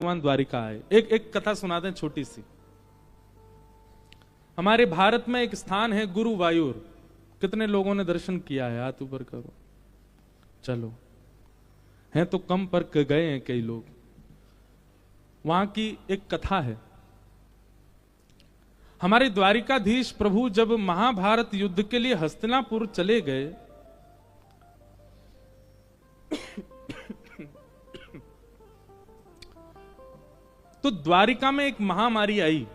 भगवान द्वारिका आए। एक कथा सुनाते हैं छोटी सी। हमारे भारत में एक स्थान है गुरुवायूर। कितने लोगों ने दर्शन किया है? हाथ ऊपर करो। चलो, हैं तो कम पर गए हैं कई लोग। वहां की एक कथा है। हमारे द्वारिकाधीश प्रभु जब महाभारत युद्ध के लिए हस्तिनापुर चले गए तो द्वारिका में एक महामारी आई।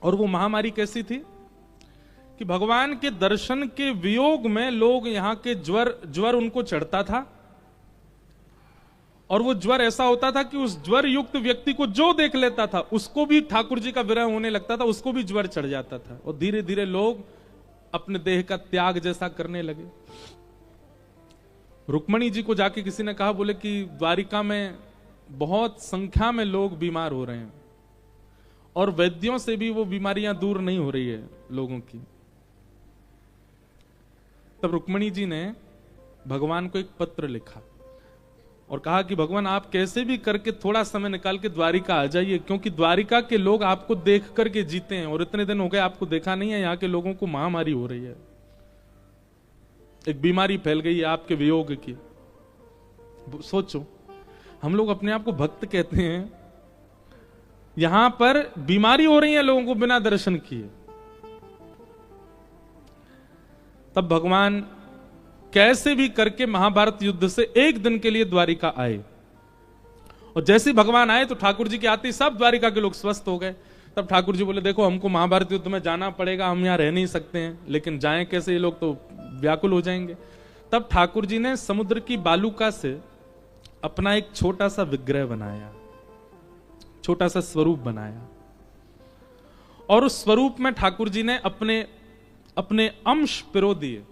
और वो महामारी कैसी थी कि भगवान के दर्शन के वियोग में लोग यहां के ज्वर उनको चढ़ता था। और वो ज्वर ऐसा होता था कि उस ज्वर युक्त व्यक्ति को जो देख लेता था उसको भी ठाकुर जी का विरह होने लगता था, उसको भी ज्वर चढ़ जाता था। और धीरे धीरे लोग अपने देह का त्याग जैसा करने लगे। रुक्मणी जी को जाके किसी ने कहा, बोले कि द्वारिका में बहुत संख्या में लोग बीमार हो रहे हैं और वैद्यों से भी वो बीमारियां दूर नहीं हो रही है लोगों की। तब रुक्मणी जी ने भगवान को एक पत्र लिखा और कहा कि भगवान, आप कैसे भी करके थोड़ा समय निकाल के द्वारिका आ जाइए, क्योंकि द्वारिका के लोग आपको देख करके जीते हैं और इतने दिन हो गए आपको देखा नहीं है। यहाँ के लोगों को महामारी हो रही है, एक बीमारी फैल गई है आपके वियोग की। सोचो, हम लोग अपने आप को भक्त कहते हैं, यहां पर बीमारी हो रही है लोगों को बिना दर्शन किए। तब भगवान कैसे भी करके महाभारत युद्ध से एक दिन के लिए द्वारिका आए। और जैसे भगवान आए तो ठाकुर जी के आते ही सब द्वारिका के लोग स्वस्थ हो गए। तब ठाकुर जी बोले, देखो हमको महाभारत युद्ध में जाना पड़ेगा, हम यहां रह नहीं सकते हैं, लेकिन जाएं कैसे, ये लोग तो व्याकुल हो जाएंगे। तब ठाकुर जी ने समुद्र की बालुका से अपना एक छोटा सा विग्रह बनाया, छोटा सा स्वरूप बनाया। और उस स्वरूप में ठाकुर जी ने अपने अंश पिरो दिए।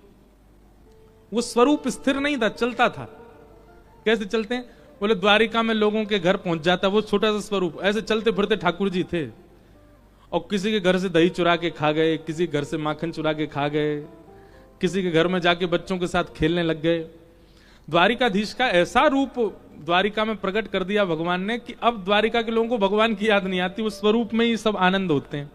वो स्वरूप स्थिर नहीं था, चलता था। कैसे चलते हैं? बोले द्वारिका में लोगों के घर पहुंच जाता वो छोटा सा स्वरूप, ऐसे चलते फिरते ठाकुर जी थे। और किसी के घर से दही चुरा के खा गए, किसी घर से माखन चुरा के खा गए, किसी के घर में जाके बच्चों के साथ खेलने लग गए। द्वारिकाधीश का ऐसा रूप द्वारिका में प्रकट कर दिया भगवान ने कि अब द्वारिका के लोगों को भगवान की याद नहीं आती, उस स्वरूप में ही सब आनंद होते हैं।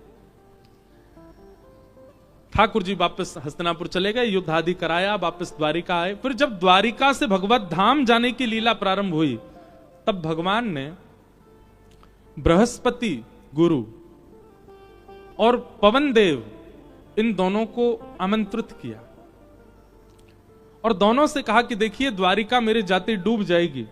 ठाकुर जी वापस हस्तिनापुर चले गए, युद्ध आदि कराया, वापस द्वारिका आए। फिर जब द्वारिका से भगवत धाम जाने की लीला प्रारंभ हुई, तब भगवान ने बृहस्पति गुरु और पवन देव इन दोनों को आमंत्रित किया और दोनों से कहा कि देखिए, द्वारिका मेरे जाते डूब जाएगी,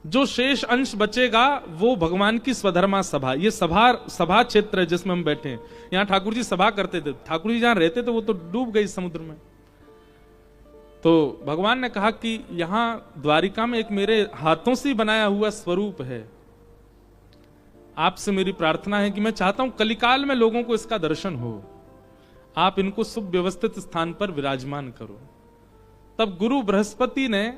जो शेष अंश बचेगा वो भगवान की स्वधर्मा सभा, ये सभा क्षेत्र है जिसमें हम बैठे हैं। यहां ठाकुर जी सभा करते थे, ठाकुर जी जहां रहते थे वो तो डूब गई समुद्र में। तो भगवान ने कहा कि यहां द्वारिका में एक मेरे हाथों से बनाया हुआ स्वरूप है। आपसे मेरी प्रार्थना है कि मैं चाहता हूं कलिकाल में लोगों को इसका दर्शन हो, आप इनको सुव्यवस्थित स्थान पर विराजमान करो। तब गुरु बृहस्पति ने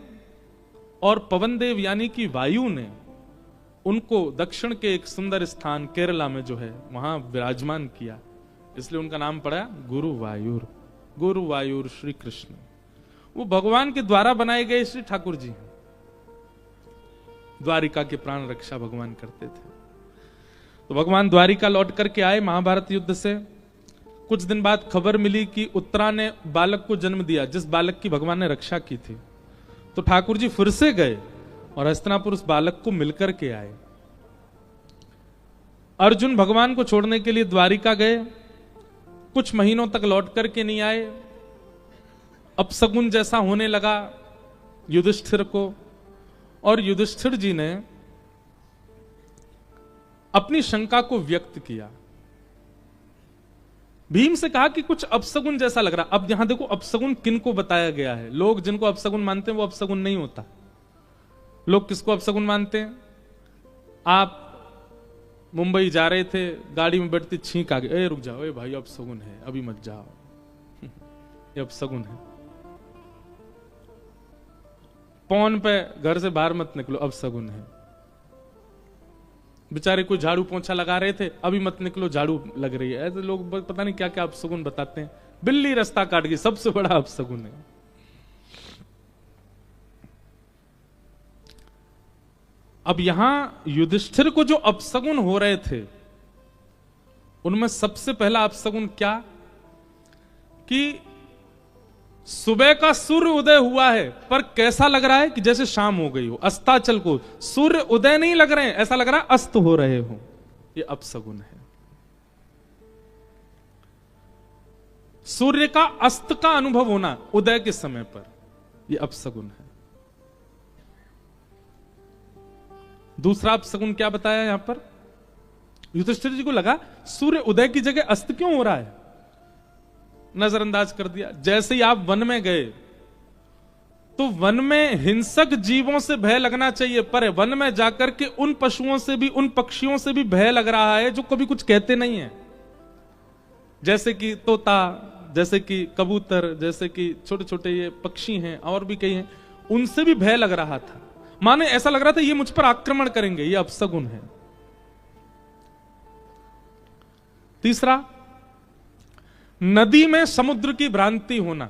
और पवन देव यानी कि वायु ने उनको दक्षिण के एक सुंदर स्थान केरला में जो है वहां विराजमान किया, इसलिए उनका नाम पड़ा गुरुवायूर। गुरुवायूर श्री कृष्ण, वो भगवान के द्वारा बनाए गए श्री ठाकुर जी हैं। द्वारिका के प्राण रक्षा भगवान करते थे। तो भगवान द्वारिका लौट करके आए महाभारत युद्ध से। कुछ दिन बाद खबर मिली कि उत्तरा ने बालक को जन्म दिया, जिस बालक की भगवान ने रक्षा की थी। तो ठाकुर जी फिर से गए और हस्तिनापुर उस बालक को मिलकर के आए। अर्जुन भगवान को छोड़ने के लिए द्वारिका गए, कुछ महीनों तक लौट करके नहीं आए। अपशगुन जैसा होने लगा युधिष्ठिर को, और युधिष्ठिर जी ने अपनी शंका को व्यक्त किया। भीम से कहा कि कुछ अपशगुन जैसा लग रहा। अब यहां देखो, अपशगुन किन को बताया गया है। लोग जिनको अपशगुन मानते हैं वो अपशगुन नहीं होता। लोग किसको अपशगुन मानते हैं? आप मुंबई जा रहे थे, गाड़ी में बैठती छींक आ गई, ए रुक जाओ, ए भाई अपशगुन है, अभी मत जाओ, ये अपशगुन है। पौन पे घर से बाहर मत निकलो, अपशगुन है। बेचारे कोई झाड़ू पोंछा लगा रहे थे, अभी मत निकलो, झाड़ू लग रही है। ऐसे लोग पता नहीं क्या क्या अपशगुन बताते हैं। बिल्ली रास्ता काट गई, सबसे बड़ा अपशगुन है। अब यहां युधिष्ठिर को जो अपशगुन हो रहे थे, उनमें सबसे पहला अपशगुन क्या कि सुबह का सूर्य उदय हुआ है, पर कैसा लग रहा है कि जैसे शाम हो गई हो। अस्ताचल को सूर्य उदय नहीं लग रहे हैं, ऐसा लग रहा है अस्त हो रहे हो। ये अपशगुन है। सूर्य का अस्त का अनुभव होना उदय के समय पर, यह अपशगुन है। दूसरा अपशगुन क्या बताया यहां पर? युधिष्ठिर जी को लगा सूर्य उदय की जगह अस्त क्यों हो रहा है, नजरअंदाज कर दिया। जैसे ही आप वन में गए तो वन में हिंसक जीवों से भय लगना चाहिए, पर वन में जाकर के उन पशुओं से भी, उन पक्षियों से भी भय लग रहा है जो कभी कुछ कहते नहीं है, जैसे कि तोता, जैसे कि कबूतर, जैसे कि छोटे छोटे ये पक्षी हैं और भी कई हैं, उनसे भी भय लग रहा था। माने ऐसा लग रहा था ये मुझ पर आक्रमण करेंगे, ये अपशगुन है। तीसरा, नदी में समुद्र की भ्रांति होना।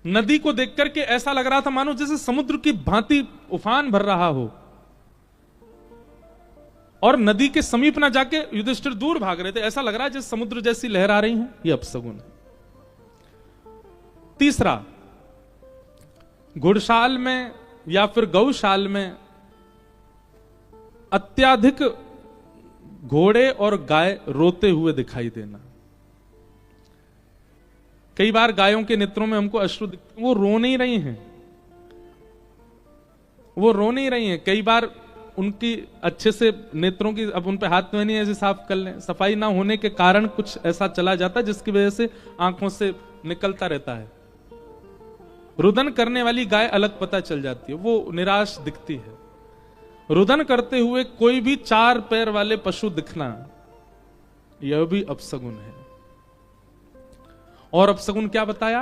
नदी को देख करके ऐसा लग रहा था मानो जैसे समुद्र की भांति उफान भर रहा हो, और नदी के समीप ना जाके युधिष्ठिर दूर भाग रहे थे, ऐसा लग रहा है जैसे समुद्र जैसी लहर आ रही हो। यह अपशगुन है। तीसरा, घुड़शाल में या फिर गौशाल में अत्याधिक घोड़े और गाय रोते हुए दिखाई देना। कई बार गायों के नेत्रों में हमको अश्रु दिखते, वो रो नहीं रही हैं, वो रो नहीं रही हैं। कई बार उनकी अच्छे से नेत्रों की, अब उन पे हाथ में नहीं ऐसे साफ कर लें, सफाई ना होने के कारण कुछ ऐसा चला जाता है जिसकी वजह से आंखों से निकलता रहता है। रुदन करने वाली गाय अलग पता चल जाती है, वो निराश दिखती है। रुदन करते हुए कोई भी 4 पैर वाले पशु दिखना, यह भी अपशगुन है। और अपशगुन क्या बताया?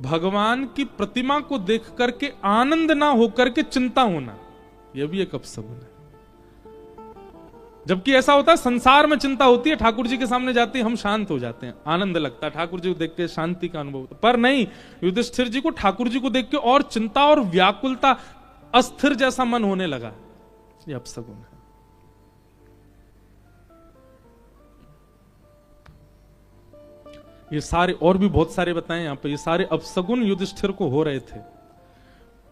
भगवान की प्रतिमा को देख करके आनंद ना होकर के चिंता होना, यह भी एक अपशगुन है। जबकि ऐसा होता है संसार में चिंता होती है, ठाकुर जी के सामने जाते हैं हम शांत हो जाते हैं, आनंद लगता है, ठाकुर जी को देख के शांति का अनुभव होता है। पर नहीं, युधिष्ठिर जी को ठाकुर जी को देख के और चिंता और व्याकुलता, अस्थिर जैसा मन होने लगा। यह अपशगुन है। ये सारे और भी बहुत सारे बताएं यहां पे, ये सारे अपशगुन युधिष्ठिर को हो रहे थे।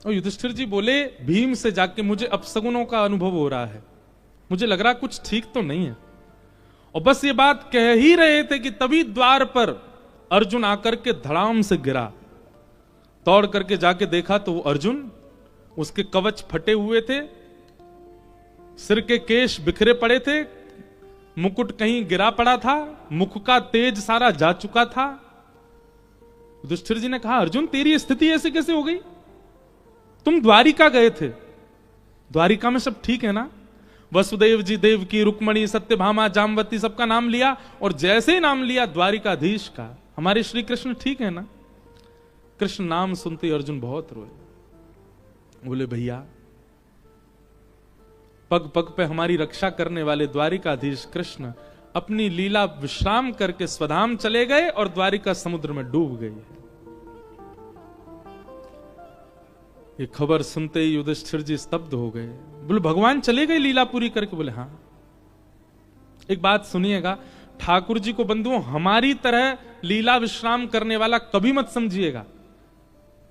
और युधिष्ठिर जी बोले भीम से जाके, मुझे अपशगुनों का अनुभव हो रहा है, मुझे लग रहा कुछ ठीक तो नहीं है। और बस ये बात कह ही रहे थे कि तभी द्वार पर अर्जुन आकर के धड़ाम से गिरा। दौड़ करके जाके देखा तो वो अर्जुन, उसके कवच फटे हुए थे, सिर के केश बिखरे पड़े थे, मुकुट कहीं गिरा पड़ा था, मुख का तेज सारा जा चुका था। युधिष्ठिर जी ने कहा, अर्जुन तेरी स्थिति ऐसे कैसे हो गई? तुम द्वारिका गए थे, द्वारिका में सब ठीक है ना? वसुदेव जी, देवकी, रुक्मणी, सत्यभामा, जामवती, सबका नाम लिया, और जैसे ही नाम लिया द्वारिकाधीश का, हमारे श्री कृष्ण ठीक है ना? कृष्ण नाम सुनते ही अर्जुन बहुत रोए। बोले भैया, पग पग पे हमारी रक्षा करने वाले द्वारिकाधीश कृष्ण अपनी लीला विश्राम करके स्वधाम चले गए और द्वारिका समुद्र में डूब गई है। ये खबर सुनते ही युधिष्ठिर जी स्तब्ध हो गए। बोले भगवान चले गए लीला पूरी करके? बोले हाँ। एक बात सुनिएगा, ठाकुर जी को बंधुओं हमारी तरह लीला विश्राम करने वाला कभी मत समझिएगा।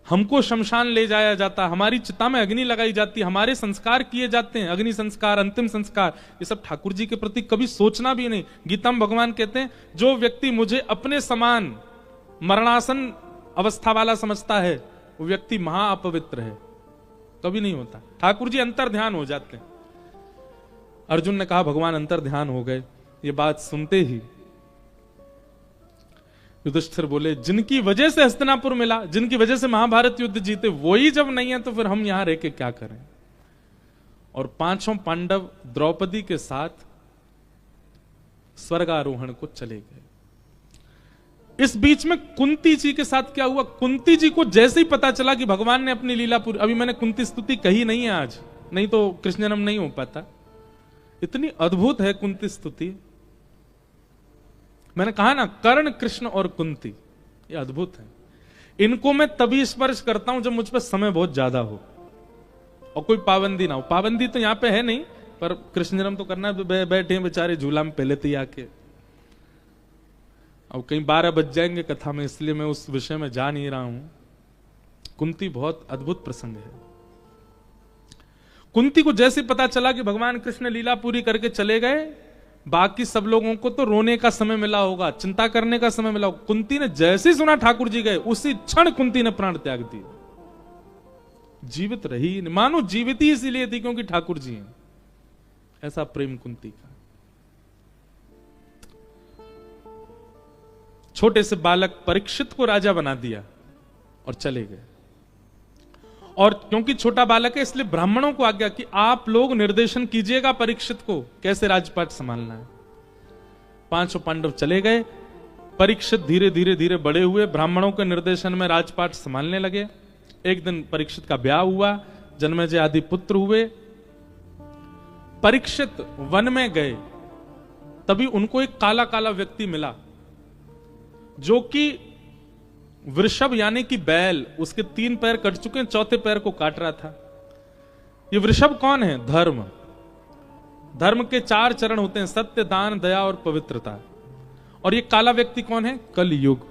हमको शमशान ले जाया जाता, हमारी चिता में अग्नि लगाई जाती, हमारे संस्कार किए जाते हैं, अग्नि संस्कार, अंतिम संस्कार, ये सब ठाकुर जी के प्रति कभी सोचना भी नहीं। गीता में भगवान कहते हैं, जो व्यक्ति मुझे अपने समान मरणासन अवस्था वाला समझता है वो व्यक्ति महाअपवित्र है। कभी नहीं होता, ठाकुर जी अंतर ध्यान हो जाते हैं। अर्जुन ने कहा भगवान अंतर ध्यान हो गए। ये बात सुनते ही युधिष्ठिर बोले, जिनकी वजह से हस्तिनापुर मिला, जिनकी वजह से महाभारत युद्ध जीते, वो ही जब नहीं है तो फिर हम यहां रह के क्या करें? और 5 पांडव द्रौपदी के साथ स्वर्गारोहण को चले गए। इस बीच में कुंती जी के साथ क्या हुआ? कुंती जी को जैसे ही पता चला कि भगवान ने अपनी लीला पूरी, अभी मैंने कुंती स्तुति कही नहीं है आज, नहीं तो कृष्ण जन्म नहीं हो पाता। इतनी अद्भुत है कुंती स्तुति। मैंने कहा ना, कर्ण, कृष्ण और कुंती, ये अद्भुत है। इनको मैं तभी स्पर्श करता हूं जब मुझ पर समय बहुत ज्यादा हो और कोई पाबंदी ना हो। पाबंदी तो यहाँ पे है नहीं, पर कृष्ण जन्म तो करना है। बैठे हैं बेचारे झूला में पहले ही आके, अब कहीं 12 बज जाएंगे कथा में, इसलिए मैं उस विषय में जा नहीं रहा हूं। कुंती बहुत अद्भुत प्रसंग है। कुंती को जैसे पता चला कि भगवान कृष्ण लीला पूरी करके चले गए, बाकी सब लोगों को तो रोने का समय मिला होगा, चिंता करने का समय मिला होगा। कुंती ने जैसे ही सुना ठाकुर जी गए, उसी क्षण कुंती ने प्राण त्याग दिए, जीवित रही। मानो जीवित ही इसीलिए थी क्योंकि ठाकुर जी हैं। ऐसा प्रेम कुंती का। छोटे से बालक परीक्षित को राजा बना दिया और चले गए। और क्योंकि छोटा बालक है इसलिए ब्राह्मणों को आज्ञा कि आप लोग निर्देशन कीजिएगा परीक्षित को कैसे राजपाट संभालना है। 5 पांडव चले गए। परीक्षित धीरे धीरे धीरे बड़े हुए, ब्राह्मणों के निर्देशन में राजपाट संभालने लगे। एक दिन परीक्षित का ब्याह हुआ, जन्मेजय आदि पुत्र हुए। परीक्षित वन में गए, तभी उनको एक काला काला व्यक्ति मिला जो कि वृषभ यानी कि बैल, उसके 3 पैर कट चुके हैं, 4थे पैर को काट रहा था। ये वृषभ कौन है? धर्म। धर्म के 4 चरण होते हैं, सत्य, दान, दया और पवित्रता। और ये काला व्यक्ति कौन है? कलयुग।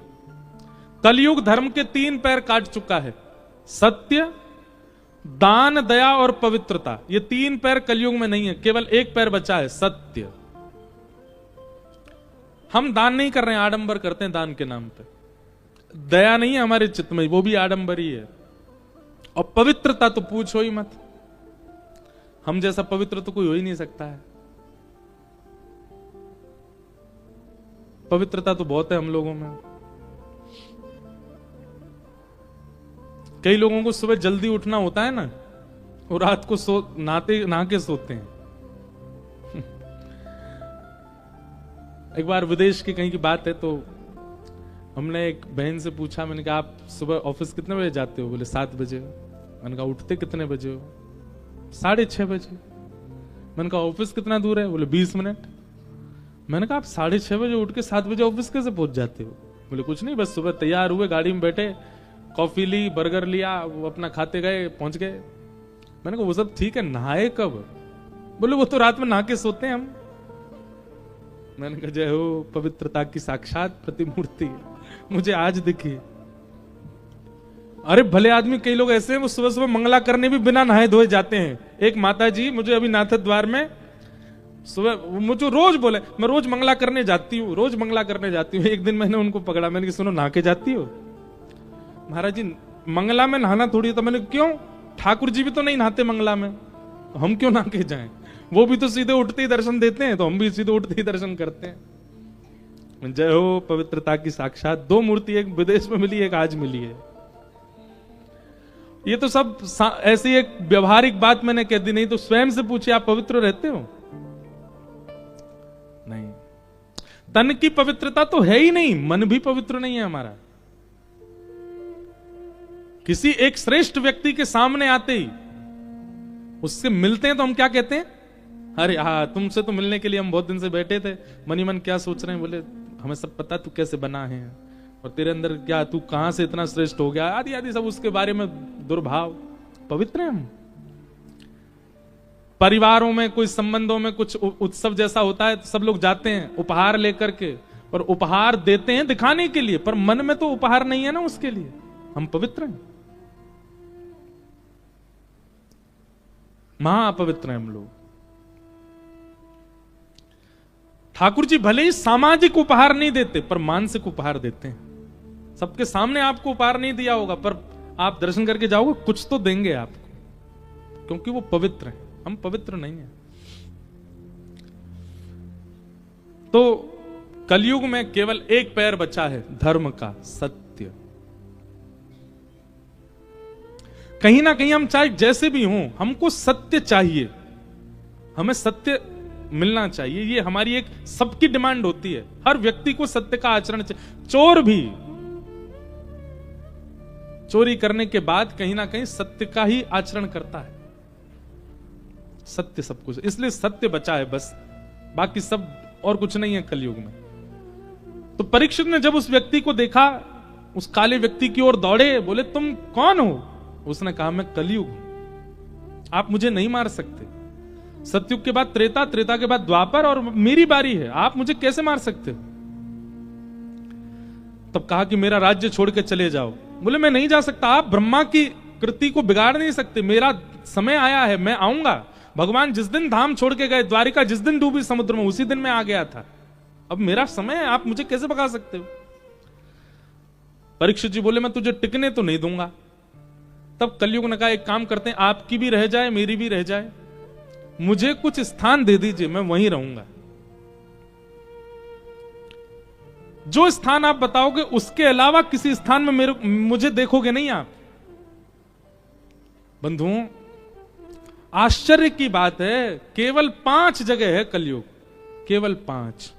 कलयुग धर्म के 3 पैर काट चुका है, सत्य, दान, दया और पवित्रता। ये 3 पैर कलयुग में नहीं है, केवल 1 पैर बचा है, सत्य। हम दान नहीं कर रहे हैं, आडंबर करते हैं दान के नाम पे। दया नहीं है हमारे चित्त में, वो भी आडंबर ही है। और पवित्रता तो पूछो ही मत, हम जैसा पवित्र तो कोई हो ही नहीं सकता है। पवित्रता तो बहुत है हम लोगों में। कई लोगों को सुबह जल्दी उठना होता है ना, और रात को नहा के सोते हैं। एक बार विदेश की कहीं की बात है, तो हमने एक बहन से पूछा, मैंने कहा आप सुबह ऑफिस कितने बजे जाते हो? बोले 7 बजे। मैंने कहा उठते कितने बजे हो? 6:30 बजे। मैंने कहा ऑफिस कितना दूर है? बोले 20 मिनट। मैंने कहा आप 6:30 बजे उठ के 7 बजे ऑफिस कैसे पहुंच जाते हो? बोले कुछ नहीं, बस सुबह तैयार हुए, गाड़ी में बैठे, कॉफी ली, बर्गर लिया, वो अपना खाते गए, पहुंच गए। मैंने कहा वो सब ठीक है, नहाए कब? बोले वो तो रात में नहा के सोते हैं हम। मैंने कहा जय हो, पवित्रता की साक्षात प्रतिमूर्ति मुझे आज दिखी। अरे भले आदमी, कई लोग ऐसे हैं वो सुबह सुबह मंगला करने भी बिना नहाए धोए जाते हैं। एक माता जी मुझे अभी नाथ द्वार में सुबह मुझे रोज बोले, मैं रोज मंगला करने जाती हूँ, रोज मंगला करने जाती हूँ। एक दिन मैंने उनको पकड़ा, मैंने कहा सुनो नहा के जाती हो? महाराज जी मंगला में नहाना थोड़ी। तो मैंने क्यों? ठाकुर जी भी तो नहीं नहाते मंगला में, तो हम क्यों नहा के जाएं? वो भी तो सीधे उठते ही दर्शन देते हैं, तो हम भी सीधे उठते ही दर्शन करते हैं। जय हो, पवित्रता की साक्षात। 2 मूर्ति, एक विदेश में मिली, एक आज मिली है। ये तो सब ऐसी एक व्यवहारिक बात मैंने कह दी, नहीं तो स्वयं से पूछे आप पवित्र रहते हो? नहीं। तन की पवित्रता तो है ही नहीं, मन भी पवित्र नहीं है हमारा। किसी एक श्रेष्ठ व्यक्ति के सामने आते ही, उससे मिलते हैं तो हम क्या कहते हैं? अरे हाँ, तुमसे तो मिलने के लिए हम बहुत दिन से बैठे थे, मनी मन क्या सोच रहे हैं? बोले हमें सब पता तू कैसे बना है, और तेरे अंदर क्या, तू कहां से इतना श्रेष्ठ हो गया, आदि आदि सब उसके बारे में दुर्भाव। पवित्र हैं हम। परिवारों में कोई संबंधों में कुछ उत्सव जैसा होता है तो सब लोग जाते हैं उपहार लेकर के, और उपहार देते हैं दिखाने के लिए, पर मन में तो उपहार नहीं है ना उसके लिए। हम पवित्र हैं, महाअपवित्र हैं हम लोग। ठाकुर जी भले ही सामाजिक उपहार नहीं देते, पर मानसिक उपहार देते हैं। सबके सामने आपको उपहार नहीं दिया होगा, पर आप दर्शन करके जाओगे कुछ तो देंगे आपको, क्योंकि वो पवित्र हैं। हम पवित्र नहीं हैं। तो कलयुग में केवल 1 पैर बचा है, धर्म का, सत्य। कहीं ना कहीं हम चाहे जैसे भी हों, हमको सत्य चाहिए, हमें सत्य मिलना चाहिए। ये हमारी एक सबकी डिमांड होती है। हर व्यक्ति को सत्य का आचरण चाहिए। चोर भी चोरी करने के बाद कहीं ना कहीं सत्य का ही आचरण करता है। सत्य सब कुछ, इसलिए सत्य बचा है बस, बाकी सब और कुछ नहीं है कलयुग में। तो परीक्षित ने जब उस व्यक्ति को देखा, उस काले व्यक्ति की ओर दौड़े, बोले तुम कौन हो? उसने कहा मैं कलयुग हूं। आप मुझे नहीं मार सकते। सतयुग के बाद त्रेता, त्रेता के बाद द्वापर, और मेरी बारी है, आप मुझे कैसे मार सकते हो? तब कहा कि मेरा राज्य छोड़ के चले जाओ। बोले मैं नहीं जा सकता, आप ब्रह्मा की कृति को बिगाड़ नहीं सकते, मेरा समय आया है, मैं आऊंगा। भगवान जिस दिन धाम छोड़ के गए, द्वारिका जिस दिन डूबी समुद्र में, उसी दिन मैं आ गया था, अब मेरा समय है, आप मुझे कैसे भगा सकते हो? परीक्षित जी बोले मैं तुझे टिकने तो नहीं दूंगा। तब कलयुग ने कहा एक काम करते हैं, आपकी भी रह जाए मेरी भी रह जाए, मुझे कुछ स्थान दे दीजिए, मैं वहीं रहूंगा। जो स्थान आप बताओगे उसके अलावा किसी स्थान में मुझे देखोगे नहीं आप। बंधुओं, आश्चर्य की बात है, केवल 5 जगह है कलयुग, केवल 5।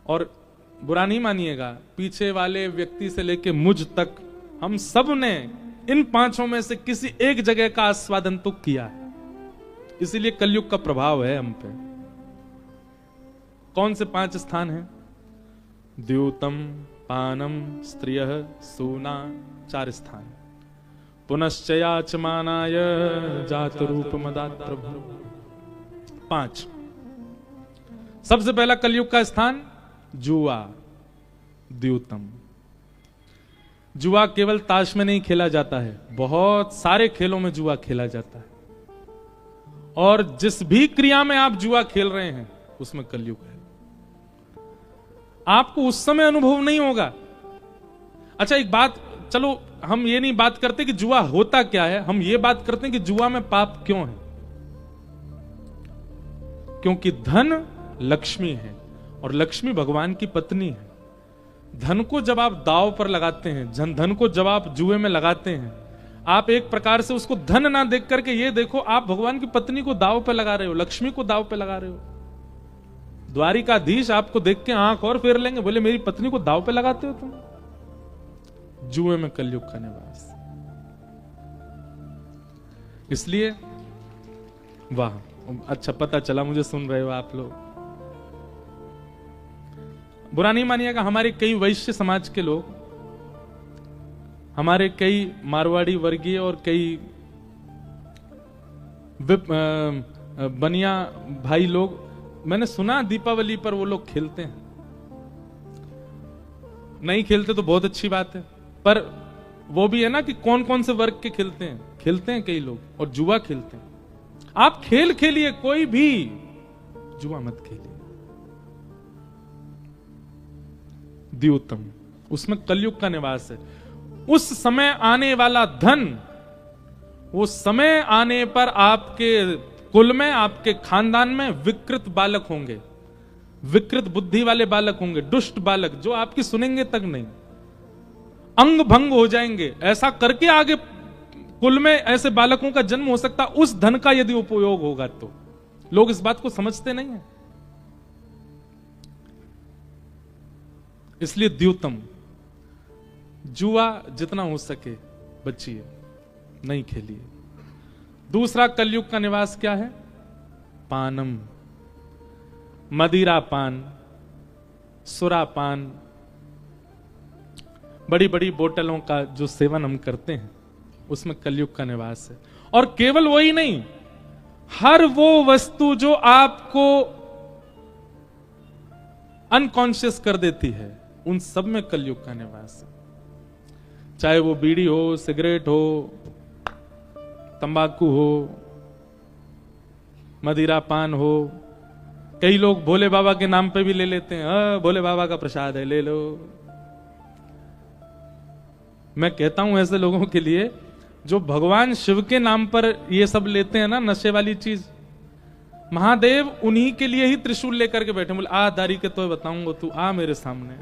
और बुरा नहीं मानिएगा, पीछे वाले व्यक्ति से लेके मुझ तक हम सब ने इन 5 में से किसी एक जगह का आस्वादन तो किया है, इसीलिए कलयुग का प्रभाव है हम पे। कौन से 5 स्थान हैं? द्यूतम, पानम, स्त्रियः, सूना, 4 स्थान। पुनश्चयाचमानाय जात रूप मदात प्रभु, 5। सबसे पहला कलयुग का स्थान जुआ, द्यूतम। जुआ केवल ताश में नहीं खेला जाता है, बहुत सारे खेलों में जुआ खेला जाता है, और जिस भी क्रिया में आप जुआ खेल रहे हैं उसमें कलयुग है। आपको उस समय अनुभव नहीं होगा। अच्छा एक बात, चलो हम ये नहीं बात करते कि जुआ होता क्या है, हम ये बात करते हैं कि जुआ में पाप क्यों है। क्योंकि धन लक्ष्मी है और लक्ष्मी भगवान की पत्नी है। धन को जब आप दांव पर लगाते हैं, धन को जब आप जुए में लगाते हैं, आप एक प्रकार से उसको धन ना देख करके ये देखो आप भगवान की पत्नी को दांव पे लगा रहे हो, लक्ष्मी को दांव पे लगा रहे हो। द्वारिकाधीश आपको देख के आंख और फेर लेंगे, बोले मेरी पत्नी को दांव पे लगाते हो तुम। जुए में कलयुग का निवास। इसलिए वाह, अच्छा पता चला मुझे, सुन रहे हो आप लोग। बुरा नहीं मानिएगा, हमारे कई वैश्य समाज के लोग, हमारे कई मारवाड़ी वर्गीय और कई बनिया भाई लोग, मैंने सुना दीपावली पर वो लोग खेलते हैं। नहीं खेलते तो बहुत अच्छी बात है, पर वो भी है ना कि कौन कौन से वर्ग के खेलते हैं कई लोग, और जुआ खेलते हैं। आप खेल खेलिए, कोई भी जुआ मत खेलिए। द्यूतम, उसमें कलयुग का निवास है। उस समय आने वाला धन, वो समय आने पर आपके कुल में, आपके खानदान में विकृत बालक होंगे, विकृत बुद्धि वाले बालक होंगे, दुष्ट बालक जो आपकी सुनेंगे तक नहीं, अंग भंग हो जाएंगे। ऐसा करके आगे कुल में ऐसे बालकों का जन्म हो सकता, उस धन का यदि उपयोग होगा तो। लोग इस बात को समझते नहीं है। इसलिए द्यूतम, जुआ जितना हो सके बचिए, नहीं खेलिए। दूसरा कलयुग का निवास क्या है? पानम, मदिरा पान, सुरा पान, बड़ी बड़ी बोतलों का जो सेवन हम करते हैं उसमें कलयुग का निवास है। और केवल वही नहीं, हर वो वस्तु जो आपको अनकॉन्शियस कर देती है, उन सब में कलयुग का निवास है। चाहे वो बीड़ी हो, सिगरेट हो, तंबाकू हो, मदिरा पान हो। कई लोग भोले बाबा के नाम पे भी ले लेते हैं, भोले बाबा का प्रसाद है ले लो। मैं कहता हूं ऐसे लोगों के लिए जो भगवान शिव के नाम पर ये सब लेते हैं ना, नशे वाली चीज, महादेव उन्हीं के लिए ही त्रिशूल लेकर के बैठे, बोले आ दारी के तो बताऊंगा, तू आ मेरे सामने।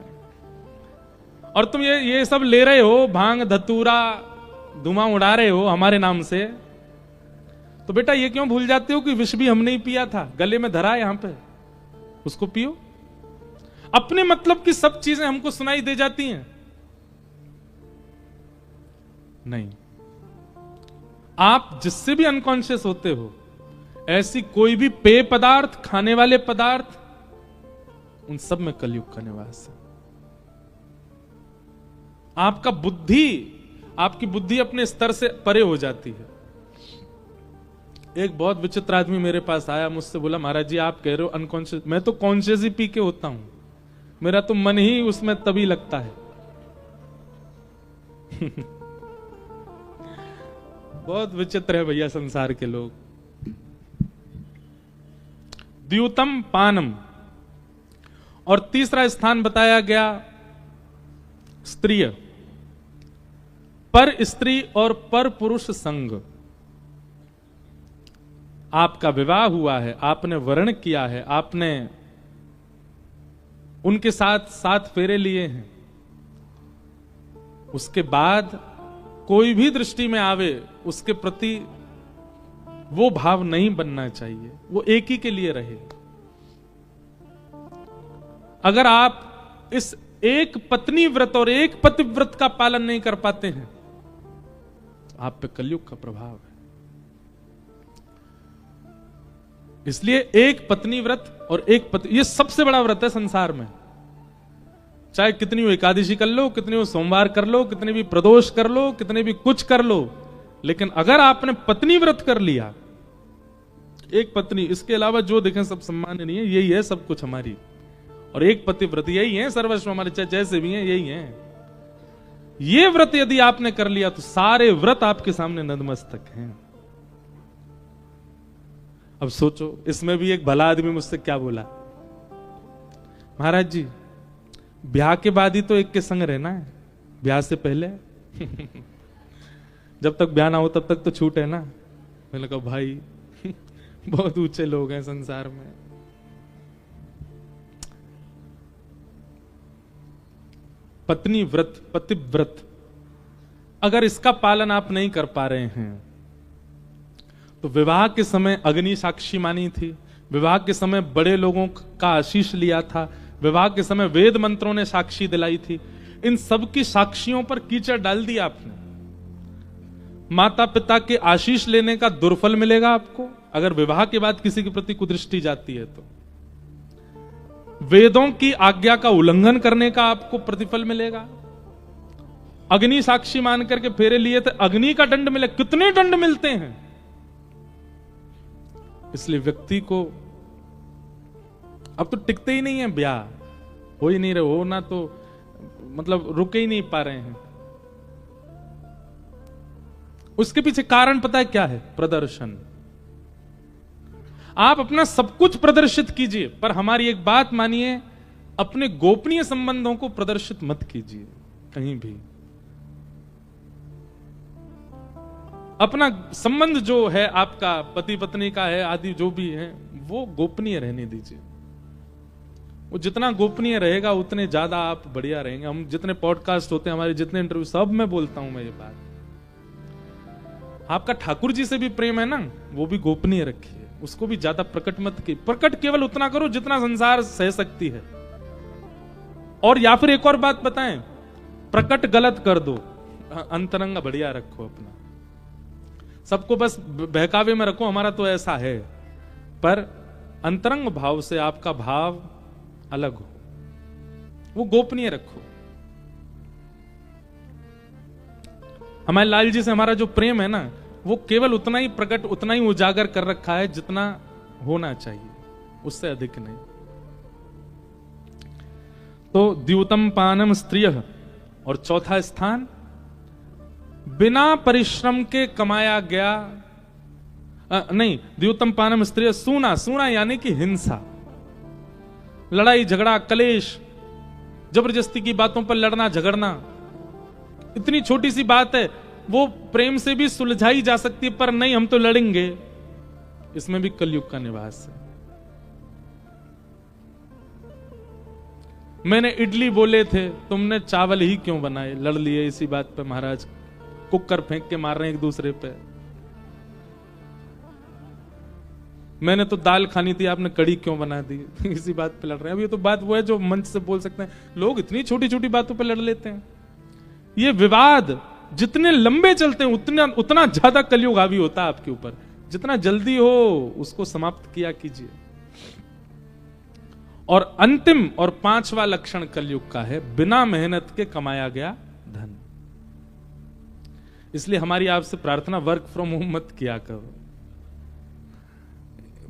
और तुम ये सब ले रहे हो, भांग धतूरा धुआं उड़ा रहे हो हमारे नाम से, तो बेटा ये क्यों भूल जाते हो कि विष भी हमने ही पिया था, गले में धरा यहां पे, उसको पियो। अपने मतलब की सब चीजें हमको सुनाई दे जाती हैं। नहीं, आप जिससे भी अनकॉन्शियस होते हो, ऐसी कोई भी पेय पदार्थ, खाने वाले पदार्थ, उन सब में कलयुग का निवास है। आपका बुद्धि, आपकी बुद्धि अपने स्तर से परे हो जाती है। एक बहुत विचित्र आदमी मेरे पास आया, मुझसे बोला महाराज जी आप कह रहे हो अनकॉन्शियस, मैं तो कॉन्शियस ही पी के होता हूं, मेरा तो मन ही उसमें तभी लगता है। बहुत विचित्र है भैया संसार के लोग। द्यूतम पानम, और तीसरा स्थान बताया गया स्त्रीय, पर स्त्री और पर पुरुष संग। आपका विवाह हुआ है, आपने वर्ण किया है, आपने उनके साथ 7 फेरे लिए हैं, उसके बाद कोई भी दृष्टि में आवे उसके प्रति वो भाव नहीं बनना चाहिए, वो एक ही के लिए रहे। अगर आप इस एक पत्नी व्रत और एक पतिव्रत का पालन नहीं कर पाते हैं, आप पे कलयुग का प्रभाव है। इसलिए एक पत्नी व्रत और एक पति, ये सबसे बड़ा व्रत है संसार में। चाहे कितनी भी एकादशी कर लो, कितनी भी सोमवार कर लो, कितने भी प्रदोष कर लो, कितने भी कुछ कर लो, लेकिन अगर आपने पत्नी व्रत कर लिया, एक पत्नी, इसके अलावा जो देखें सब सम्मान नहीं है, यही है सब कुछ हमारी, और एक पतिव्रत यही है सर्वस्व हमारे, चाहे जैसे भी हैं यही है। ये व्रत यदि आपने कर लिया तो सारे व्रत आपके सामने नतमस्तक हैं। अब सोचो, इसमें भी एक भला आदमी मुझसे क्या बोला, महाराज जी ब्याह के बाद ही तो एक के संग रहना है, ब्याह से पहले जब तक ब्याह ना हो तब तक तो छूट है ना। मैंने कहा भाई बहुत ऊंचे लोग हैं संसार में। पत्नी व्रत, पतिव्रत, अगर इसका पालन आप नहीं कर पा रहे हैं तो विवाह के समय अग्नि साक्षी मानी थी, विवाह के समय बड़े लोगों का आशीष लिया था, विवाह के समय वेद मंत्रों ने साक्षी दिलाई थी, इन सब की साक्षियों पर कीचड़ डाल दिया आपने। माता पिता के आशीष लेने का दुर्फल मिलेगा आपको अगर विवाह के बाद किसी के प्रति कुदृष्टि जाती है तो। वेदों की आज्ञा का उल्लंघन करने का आपको प्रतिफल मिलेगा। अग्नि साक्षी मान करके फेरे लिए थे, अग्नि का दंड मिले, कितने दंड मिलते हैं। इसलिए व्यक्ति को अब तो टिकते ही नहीं है, ब्याह हो ही नहीं रहे, हो ना तो मतलब रुके ही नहीं पा रहे हैं। उसके पीछे कारण पता है क्या है? प्रदर्शन। आप अपना सब कुछ प्रदर्शित कीजिए, पर हमारी एक बात मानिए, अपने गोपनीय संबंधों को प्रदर्शित मत कीजिए कहीं भी। अपना संबंध जो है आपका पति पत्नी का है आदि जो भी है, वो गोपनीय रहने दीजिए। वो जितना गोपनीय रहेगा उतने ज्यादा आप बढ़िया रहेंगे। हम जितने पॉडकास्ट होते हैं हमारे, जितने इंटरव्यू, सब में बोलता हूं मैं ये बात। आपका ठाकुर जी से भी प्रेम है ना, वो भी गोपनीय रखिए, उसको भी ज्यादा प्रकट मत कीजिए। प्रकट केवल उतना करो जितना संसार सह सकती है। और या फिर एक और बात बताएं, प्रकट गलत कर दो, अंतरंग बढ़िया रखो अपना। सबको बस बहकावे में रखो, हमारा तो ऐसा है, पर अंतरंग भाव से आपका भाव अलग हो, वो गोपनीय रखो। हमारे लाल जी से हमारा जो प्रेम है ना, वो केवल उतना ही प्रकट, उतना ही उजागर कर रखा है जितना होना चाहिए, उससे अधिक नहीं। तो द्यूतम पानम स्त्रियः, और चौथा स्थान बिना परिश्रम के कमाया गया, नहीं, द्यूतम पानम स्त्रियः सूना, सूना यानी कि हिंसा, लड़ाई झगड़ा कलेश, जबरदस्ती की बातों पर लड़ना झगड़ना। इतनी छोटी सी बात है, वो प्रेम से भी सुलझाई जा सकती है, पर नहीं हम तो लड़ेंगे, इसमें भी कलयुग का निवास है। मैंने इडली बोले थे, तुमने चावल ही क्यों बनाए, लड़ लिए इसी बात पे महाराज, कुकर फेंक के मार रहे हैं एक दूसरे पे। मैंने तो दाल खानी थी, आपने कड़ी क्यों बना दी, इसी बात पे लड़ रहे हैं। अब ये तो बात वो है जो मंच से बोल सकते हैं, लोग इतनी छोटी छोटी बातों पे लड़ लेते हैं। ये विवाद जितने लंबे चलते हैं उतना ज्यादा कलयुग हावी होता है आपके ऊपर। जितना जल्दी हो उसको समाप्त किया कीजिए। और अंतिम और पांचवा लक्षण कलयुग का है, बिना मेहनत के कमाया गया धन। इसलिए हमारी आपसे प्रार्थना, वर्क फ्रॉम होम मत किया करो।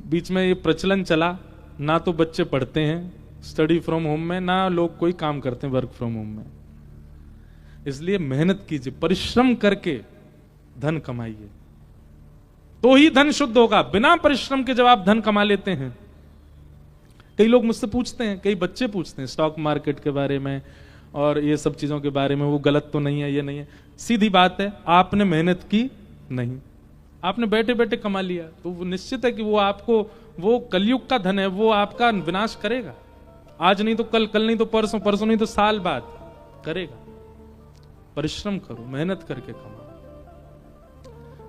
बीच में ये प्रचलन चला, ना तो बच्चे पढ़ते हैं स्टडी फ्रॉम होम में, ना लोग कोई काम करते हैं वर्क फ्रॉम होम में। इसलिए मेहनत कीजिए, परिश्रम करके धन कमाइए, तो ही धन शुद्ध होगा। बिना परिश्रम के जब आप धन कमा लेते हैं, कई लोग मुझसे पूछते हैं, कई बच्चे पूछते हैं स्टॉक मार्केट के बारे में और ये सब चीजों के बारे में, वो गलत तो नहीं है, ये नहीं है। सीधी बात है, आपने मेहनत की नहीं, आपने बैठे बैठे कमा लिया, तो वो निश्चित है कि वो आपको, वो कलयुग का धन है, वो आपका विनाश करेगा। आज नहीं तो कल, कल नहीं तो परसों, परसों नहीं तो साल बाद करेगा। परिश्रम करो, मेहनत करके कमाओ।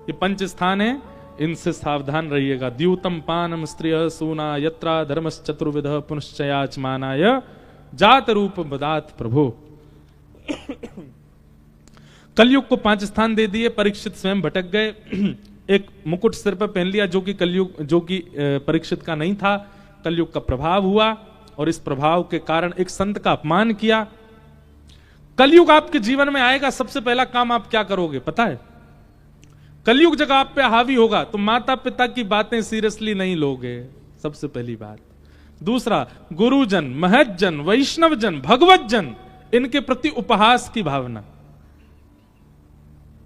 ये पंच स्थान है, इनसे सावधान रहिएगा। द्यूतम पानम स्त्रिय सूना यत्रा धर्मस चतुर्विध पुनश्चयाचमानाय जात रूप बदात प्रभु। कलयुग को 5 स्थान दे दिए, परीक्षित स्वयं भटक गए। एक मुकुट सिर पर पहन लिया जो कि कलयुग, जो कि परीक्षित का नहीं था। कलयुग का प्रभाव हुआ और इस प्रभाव के कारण एक संत का अपमान किया। कलयुग आपके जीवन में आएगा, सबसे पहला काम आप क्या करोगे पता है? कलयुग जब आप पे हावी होगा तो माता पिता की बातें सीरियसली नहीं लोगे, सबसे पहली बात। दूसरा, गुरुजन, महज्जन, वैष्णवजन, भगवतजन, इनके प्रति उपहास की भावना।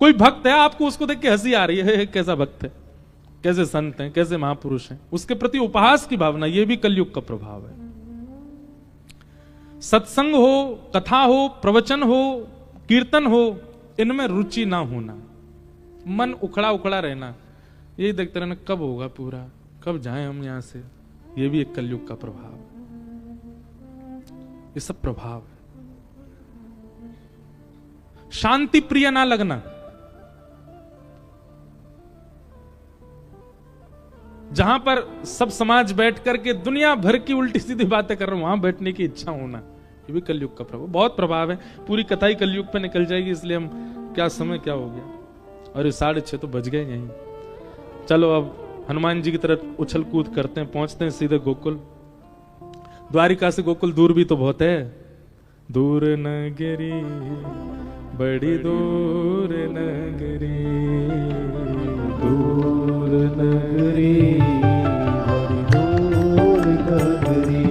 कोई भक्त है, आपको उसको देख के हंसी आ रही है, कैसा भक्त है, कैसे संत हैं, कैसे महापुरुष हैं, उसके प्रति उपहास की भावना, यह भी कलयुग का प्रभाव है। सत्संग हो, कथा हो, प्रवचन हो, कीर्तन हो, इनमें रुचि ना होना, मन उखड़ा उखड़ा रहना, यही देखते रहना कब होगा पूरा, कब जाएं हम यहां से, यह भी एक कलयुग का प्रभाव। ये सब प्रभाव है। शांति प्रिय ना लगना, जहां पर सब समाज बैठ करके दुनिया भर की उल्टी सीधी बातें कर रहे हो, वहां बैठने की इच्छा होना, ये भी कलयुग का प्रभाव, बहुत प्रभाव है। पूरी कथा ही कलयुग पे निकल जाएगी, इसलिए हम क्या समय क्या हो गया, और ये 6:30 तो बज गए यहीं। चलो अब हनुमान जी की तरफ उछल कूद करते हैं, पहुंचते हैं सीधे गोकुल। द्वारिका से गोकुल दूर भी तो बहुत है। दूर नगरी, बड़ी दूर नगरी, दूर नगरी, बड़ी दूर नगरी,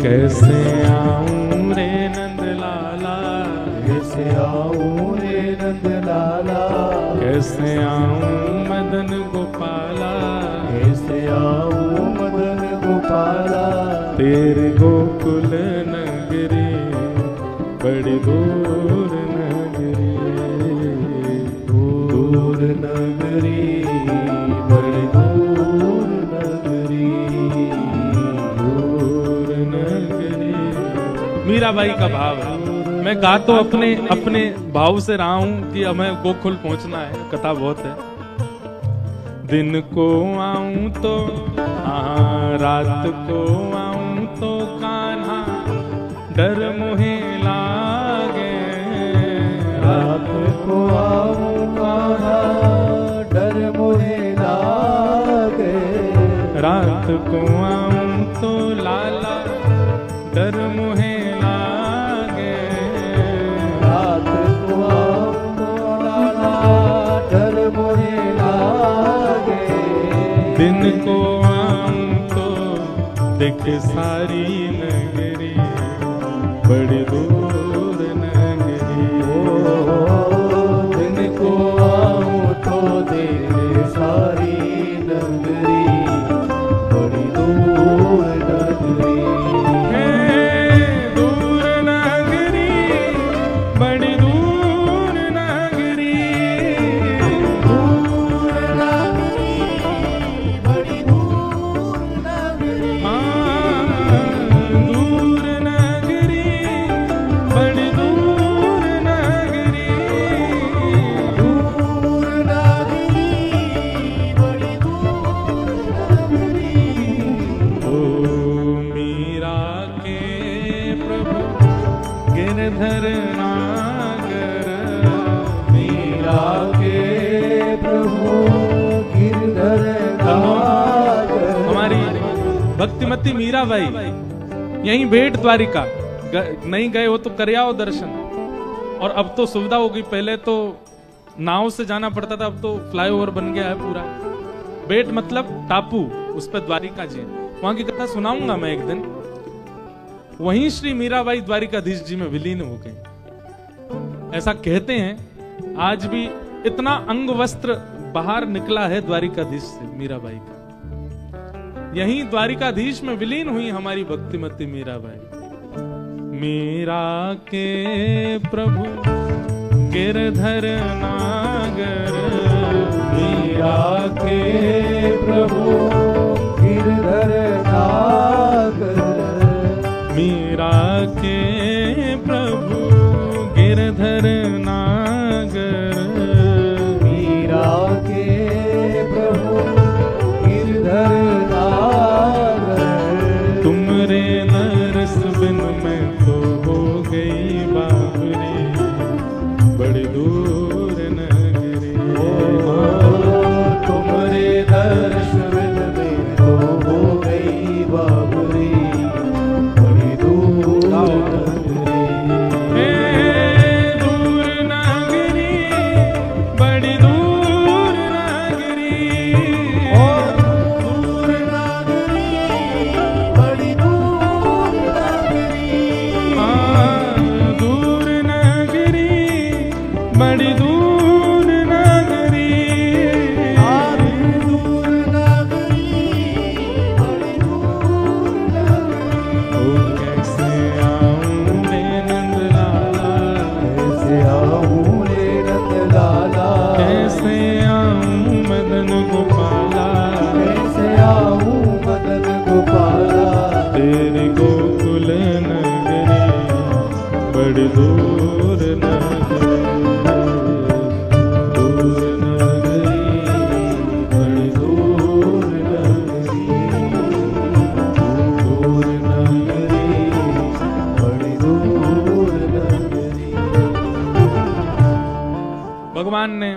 कैसे आऊं रे नंद लाला, कैसे आऊं रे नंद लाला, कैसे आऊं मदन गोपाला, कैसे आऊं मदन गोपाला, तेरे गोकुल नगरी, बड़ी दूर नगरी, दूर नगरी, बड़ी दूर नगरी, दूर नगरी। मीराबाई का भाव है। मैं गा तो अपने भाव से रहा हूं कि हमें गोकुल पहुंचना है, कथा बहुत है। दिन को आऊं तो रात को आऊं तो कान्हा डर मुहे लागे, रात को आऊं कान्हा डर मुहे लागे, रात को आऊं तो लाला डर मुहे लागे, रात को आऊं तो लाला डर मुहे लागे, दिन को आऊं तो देखे सारी नगरी, बड़ी दूर नगरी, दिन को आऊं तो देखे सारी नगरी, बड़ी दूर नगरी, दूर नगरी, बड़ी दूर नगरी, दूर नगरी, बड़ी दूर नगरी, दूर नगरी, बड़ी दूर नगरी, दूर नगरी, बड़ी दूर नगरी। ओ मीरा के प्रभु गिरधर नागर, मीरा के प्रभु गिरधर नागर। हमारी भक्तिमती मीराबाई यहीं भेंट द्वारिका, नहीं गए हो तो कर आओ दर्शन। और अब तो सुविधा हो गई, पहले तो नाव से जाना पड़ता था, अब तो फ्लाईओवर बन गया है पूरा। बेट मतलब टापू, उस पर द्वारिका जी, वहां की कथा सुनाऊंगा मैं एक दिन। वहीं श्री मीराबाई द्वारिकाधीश जी में विलीन हो गई। ऐसा कहते हैं आज भी इतना अंग वस्त्र बाहर निकला है द्वारिकाधीश से मीराबाई का। यहीं द्वारिकाधीश में विलीन हुई हमारी भक्तिमती मीराबाई। मीरा के प्रभु गिरधर नागर, मीरा के प्रभु गिरधर नागर, मीरा के प्रभु गिरधर नागर, मीरा के प्रभु गिरधर नागर। तुमरे नरस बिन मैं तो हो गई बाबरी, बड़ी दूर नगरी। तुमरे दर्श बिन में तो हो गई बाबरी, बड़ी दूर नगरी। दूर नगरी, बड़ी दूर नगरी, दूर नगरी, बड़ी दूर नगरी। दूर नगरी, बड़ी दूर नगरी। दूर नगरी, बड़ी दूर नगरी। ओ कैसे आऊं रे नंदलाला, कैसे आऊं रे नंदलाला, कैसे आऊं मदन गोपाला, कैसे आऊं मदन गोपाला। तेरी गोकुल नगरी, बड़ी दूर नगरी। दूर नगरी, बड़ी दूर नगरी, दूर नगरी, बड़ी दूर नगरी। भगवान ने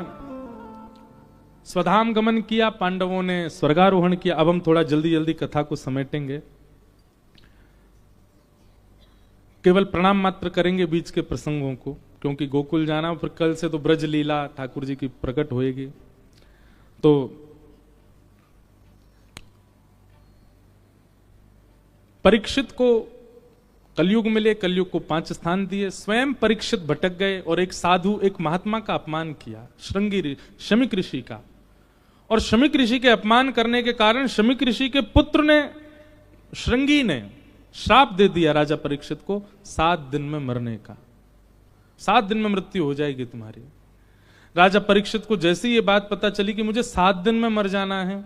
स्वधाम गमन किया, पांडवों ने स्वर्गारोहण किया। अब हम थोड़ा जल्दी जल्दी कथा को समेटेंगे, केवल प्रणाम मात्र करेंगे बीच के प्रसंगों को, क्योंकि गोकुल जाना, फिर कल से तो ब्रज लीला ठाकुर जी की प्रकट होएगी। तो परीक्षित को कलयुग मिले, कलयुग को 5 स्थान दिए। स्वयं परीक्षित भटक गए और एक साधु, एक महात्मा का अपमान किया, शमीक ऋषि का। और शमीक ऋषि के अपमान करने के कारण शमीक ऋषि के पुत्र ने, श्रृंगी ने श्राप दे दिया राजा परीक्षित को 7 दिन में मरने का। 7 दिन में मृत्यु हो जाएगी तुम्हारी। राजा परीक्षित को जैसे ये बात पता चली कि मुझे 7 दिन में मर जाना है,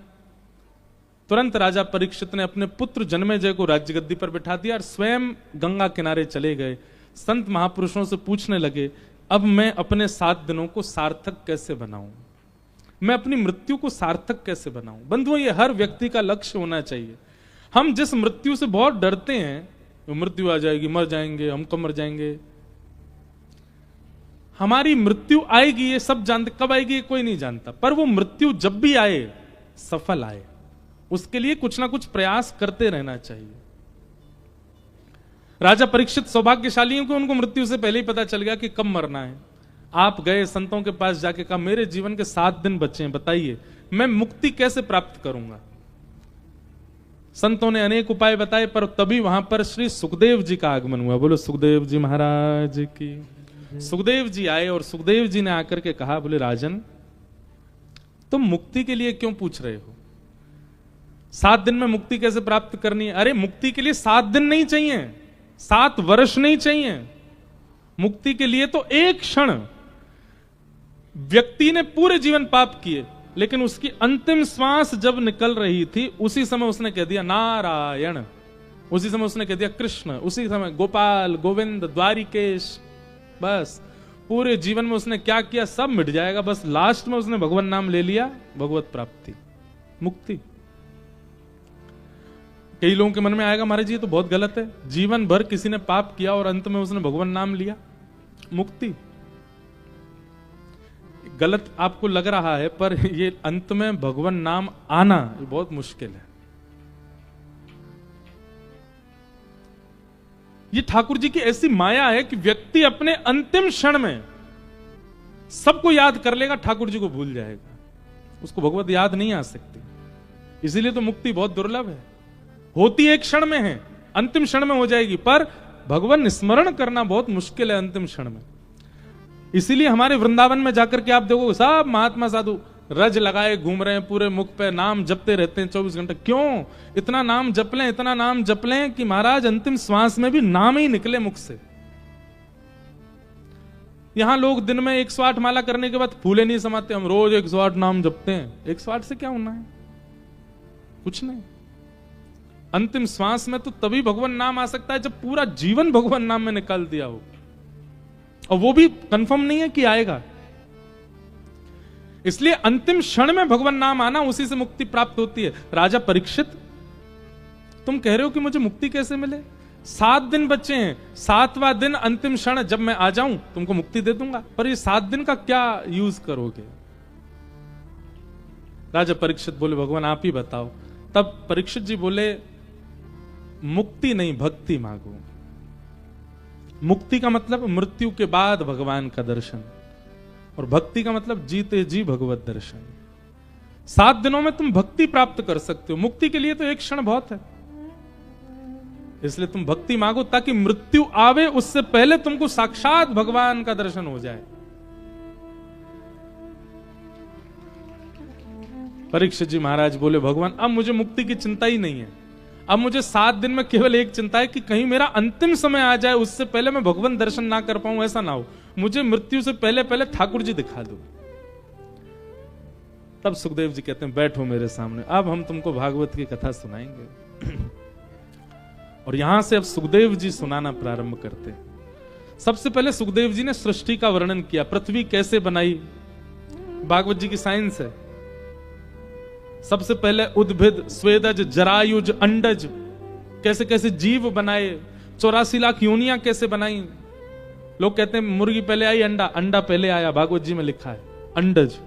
तुरंत राजा परीक्षित ने अपने पुत्र जन्मेजय को राज्य गद्दी पर बिठा दिया और स्वयं गंगा किनारे चले गए। संत महापुरुषों से पूछने लगे, अब मैं अपने 7 दिनों को सार्थक कैसे बनाऊं, मैं अपनी मृत्यु को सार्थक कैसे बनाऊं। बंधुओं, ये हर व्यक्ति का लक्ष्य होना चाहिए। हम जिस मृत्यु से बहुत डरते हैं, मृत्यु आ जाएगी, मर जाएंगे, हम कब मर जाएंगे, हमारी मृत्यु आएगी ये सब जानते, कब आएगी ये कोई नहीं जानता, पर वो मृत्यु जब भी आए सफल आए, उसके लिए कुछ ना कुछ प्रयास करते रहना चाहिए। राजा परीक्षित सौभाग्यशाली हैं कि उनको मृत्यु से पहले ही पता चल गया कि कब मरना है। आप गए संतों के पास, जाके कहा मेरे जीवन के 7 दिन बचे हैं, बताइए मैं मुक्ति कैसे प्राप्त करूंगा। संतों ने अनेक उपाय बताए, पर तभी वहां पर श्री सुखदेव जी का आगमन हुआ। बोलो सुखदेव जी महाराज की। सुखदेव जी आए और सुखदेव जी ने आकर के कहा, बोले राजन, तुम मुक्ति के लिए क्यों पूछ रहे हो? 7 दिन में मुक्ति कैसे प्राप्त करनी है? अरे मुक्ति के लिए 7 दिन नहीं चाहिए, 7 वर्ष नहीं चाहिए। मुक्ति के लिए तो एक क्षण। व्यक्ति ने पूरे जीवन पाप किए, लेकिन उसकी अंतिम श्वास जब निकल रही थी, उसी समय उसने कह दिया नारायण, उसी समय उसने कह दिया कृष्ण, उसी समय गोपाल, गोविंद, द्वारिकेश। बस पूरे जीवन में उसने क्या किया सब मिट जाएगा, बस लास्ट में उसने भगवान नाम ले लिया, भगवत प्राप्ति, मुक्ति। कई लोगों के मन में आएगा, महाराज जी ये तो बहुत गलत है, जीवन भर किसी ने पाप किया और अंत में उसने भगवान नाम लिया, मुक्ति। गलत आपको लग रहा है, पर ये अंत में भगवान नाम आना ये बहुत मुश्किल है। ये ठाकुर जी की ऐसी माया है कि व्यक्ति अपने अंतिम क्षण में सबको याद कर लेगा, ठाकुर जी को भूल जाएगा, उसको भगवत याद नहीं आ सकती। इसीलिए तो मुक्ति बहुत दुर्लभ है, होती एक क्षण में है, अंतिम क्षण में हो जाएगी, पर भगवान स्मरण करना बहुत मुश्किल है अंतिम क्षण में। इसीलिए हमारे वृंदावन में जाकर के आप देखो सब महात्मा साधु रज लगाए घूम रहे हैं, पूरे मुख पे नाम जपते रहते हैं 24 घंटे। क्यों इतना नाम जप लें, इतना नाम जप लें कि महाराज अंतिम श्वास में भी नाम ही निकले मुख से। यहां लोग दिन में 108 माला करने के बाद फूले नहीं समाते, हम रोज 108 नाम जपते हैं। 108 से क्या होना है, कुछ नहीं। अंतिम श्वास में तो तभी भगवान नाम आ सकता है जब पूरा जीवन भगवान नाम में निकाल दिया हो, और वो भी कंफर्म नहीं है कि आएगा। इसलिए अंतिम क्षण में भगवान नाम आना, उसी से मुक्ति प्राप्त होती है। राजा परीक्षित, तुम कह रहे हो कि मुझे मुक्ति कैसे मिले? 7 दिन बचे हैं, 7वां दिन अंतिम क्षण जब मैं आ जाऊं तुमको मुक्ति दे दूंगा, पर ये 7 दिन का क्या यूज करोगे? राजा परीक्षित बोले भगवान आप ही बताओ। तब परीक्षित जी बोले मुक्ति नहीं, भक्ति मांगो। मुक्ति का मतलब मृत्यु के बाद भगवान का दर्शन, और भक्ति का मतलब जीते जी भगवत दर्शन। 7 दिनों में तुम भक्ति प्राप्त कर सकते हो, मुक्ति के लिए तो एक क्षण बहुत है। इसलिए तुम भक्ति मांगो ताकि मृत्यु आवे उससे पहले तुमको साक्षात भगवान का दर्शन हो जाए। परीक्षित जी महाराज बोले भगवान अब मुझे मुक्ति की चिंता ही नहीं है, अब मुझे 7 दिन में केवल एक चिंता है कि कहीं मेरा अंतिम समय आ जाए, उससे पहले मैं भगवान दर्शन ना कर पाऊं, ऐसा ना हो। मुझे मृत्यु से पहले पहले ठाकुर जी दिखा दो। तब सुखदेव जी कहते हैं बैठो मेरे सामने, अब हम तुमको भागवत की कथा सुनाएंगे। और यहां से अब सुखदेव जी सुनाना प्रारंभ करते हैं। सबसे पहले सुखदेव जी ने सृष्टि का वर्णन किया, पृथ्वी कैसे बनाई, भागवत जी की साइंस है। सबसे पहले उद्भिद, स्वेदज, जरायुज, अंडज, कैसे कैसे जीव बनाए, 84 लाख योनियां कैसे बनाई। लोग कहते हैं मुर्गी पहले आई अंडा, अंडा पहले आया, भागवत जी में लिखा है अंडज।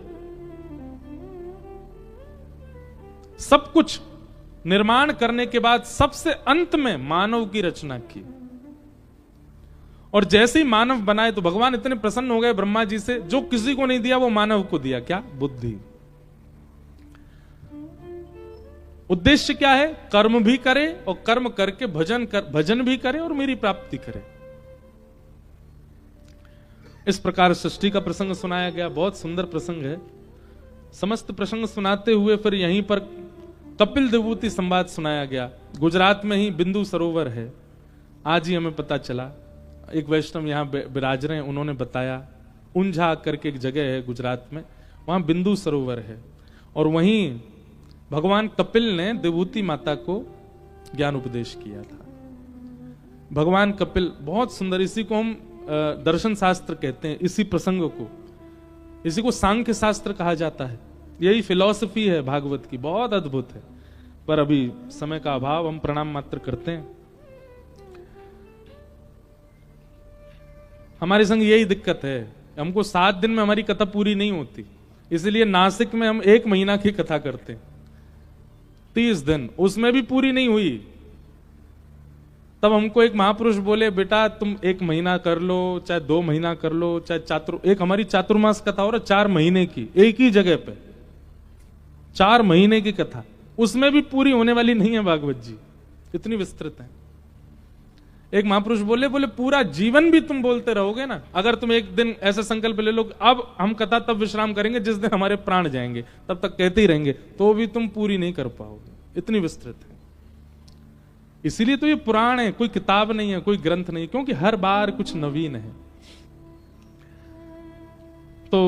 सब कुछ निर्माण करने के बाद सबसे अंत में मानव की रचना की, और जैसे ही मानव बनाए तो भगवान इतने प्रसन्न हो गए ब्रह्मा जी से, जो किसी को नहीं दिया वो मानव को दिया। क्या? बुद्धि। उद्देश्य क्या है? कर्म भी करे और कर्म करके भजन भी करे और मेरी प्राप्ति करे। इस प्रकार सृष्टि का प्रसंग सुनाया गया, बहुत सुंदर प्रसंग है। समस्त प्रसंग सुनाते हुए फिर यहीं पर कपिल देवूति संवाद सुनाया गया। गुजरात में ही बिंदु सरोवर है, आज ही हमें पता चला। एक वैष्णव यहां विराज रहे हैं, उन्होंने बताया उंझा करके एक जगह है गुजरात में, वहां बिंदु सरोवर है, और वहीं भगवान कपिल ने देवूति माता को ज्ञान उपदेश किया था। भगवान कपिल बहुत सुंदर, इसी को हम दर्शन शास्त्र कहते हैं, इसी प्रसंग को, इसी को सांख्य शास्त्र कहा जाता है। यही फिलॉसफी है भागवत की, बहुत अद्भुत है, पर अभी समय का अभाव, हम प्रणाम मात्र करते हैं। हमारे संग यही दिक्कत है, हमको 7 दिन में हमारी कथा पूरी नहीं होती, इसलिए नासिक में हम 1 महीना की कथा करते हैं, 30 दिन, उसमें भी पूरी नहीं हुई। तब हमको एक महापुरुष बोले बेटा तुम 1 महीना कर लो, चाहे 2 महीना कर लो, चाहे एक हमारी चातुर्मास कथा हो रहा 4 महीने की, एक ही जगह पे 4 महीने की कथा, उसमें भी पूरी होने वाली नहीं है भागवत जी, इतनी विस्तृत है। एक महापुरुष बोले पूरा जीवन भी तुम बोलते रहोगे ना, अगर तुम एक दिन ऐसा संकल्प ले लो अब हम कथा तब विश्राम करेंगे जिस दिन हमारे प्राण जाएंगे, तब तक कहते ही रहेंगे, तो भी तुम पूरी नहीं कर पाओगे, इतनी विस्तृत है। इसीलिए तो ये पुराण है, कोई किताब नहीं है, कोई ग्रंथ नहीं, क्योंकि हर बार कुछ नवीन है। तो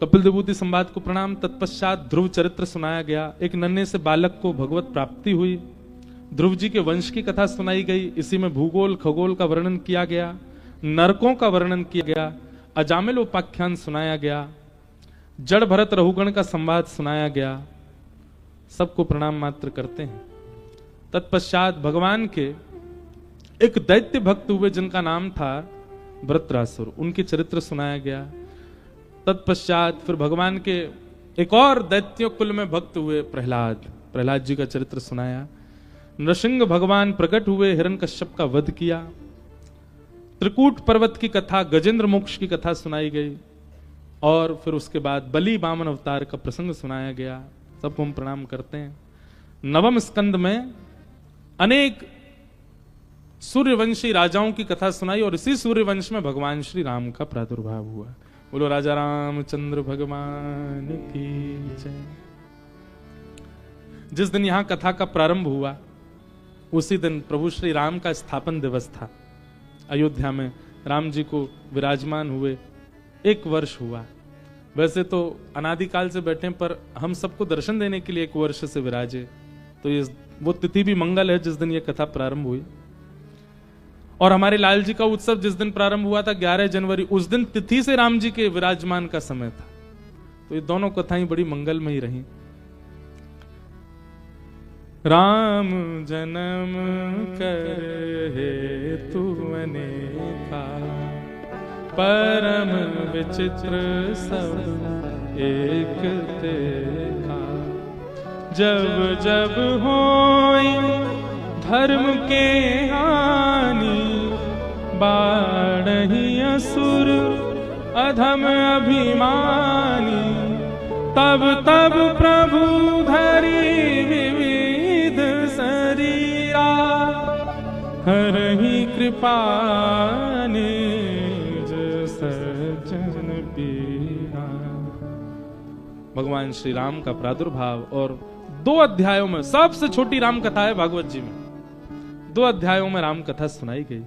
कपिल देवूति संवाद को प्रणाम। तत्पश्चात ध्रुव चरित्र सुनाया गया। एक नन्हे से बालक को भगवत प्राप्ति हुई, ध्रुव जी के वंश की कथा सुनाई गई। इसी में भूगोल खगोल का वर्णन किया गया, नरकों का वर्णन किया गया, अजामिल उपाख्यान सुनाया गया, जड़ भरत रहुगण का संवाद सुनाया गया। सबको प्रणाम मात्र करते हैं। तत्पश्चात भगवान के एक दैत्य भक्त हुए जिनका नाम था वृत्रासुर, उनके चरित्र सुनाया गया। तत्पश्चात फिर भगवान के एक और दैत्य कुल में भक्त हुए प्रहलाद जी का चरित्र सुनाया। नृसिंह भगवान प्रकट हुए, हिरण्यकश्यप का वध किया। त्रिकूट पर्वत की कथा, गजेंद्र मोक्ष की कथा सुनाई गई। और फिर उसके बाद बलि वामन अवतार का प्रसंग सुनाया गया, सबको हम प्रणाम करते हैं। नवम स्कंद में अनेक सूर्यवंशी राजाओं की कथा सुनाई और इसी सूर्यवंश में भगवान श्री राम का प्रादुर्भाव हुआ। बोलो राजा रामचंद्र भगवान की जय। जिस दिन यहां कथा का प्रारंभ हुआ उसी दिन प्रभु श्री राम का स्थापन दिवस था। अयोध्या में राम जी को विराजमान हुए 1 वर्ष हुआ। वैसे तो अनादिकाल से बैठे पर हम सबको दर्शन देने के लिए 1 वर्ष से विराजे, तो ये वो तिथि भी मंगल है जिस दिन ये कथा प्रारंभ हुई। और हमारे लाल जी का उत्सव जिस दिन प्रारंभ हुआ था 11 जनवरी, उस दिन तिथि से राम जी के विराजमान का समय था। तो ये दोनों कथाएं बड़ी मंगलमयी रही। राम जन्म कर हेतु अनेका, परम विचित्र सब एक देखा। जब जब होई धर्म के हानि, बाढ़हि असुर अधम अभिमानी। तब तब प्रभु धरि विविध शरीरा, हरहि कृपा निज सज्जन पीरा। भगवान श्री राम का प्रादुर्भाव और 2 अध्यायों में, सबसे छोटी राम कथा है भागवत जी में, 2 अध्यायों में राम कथा सुनाई गई।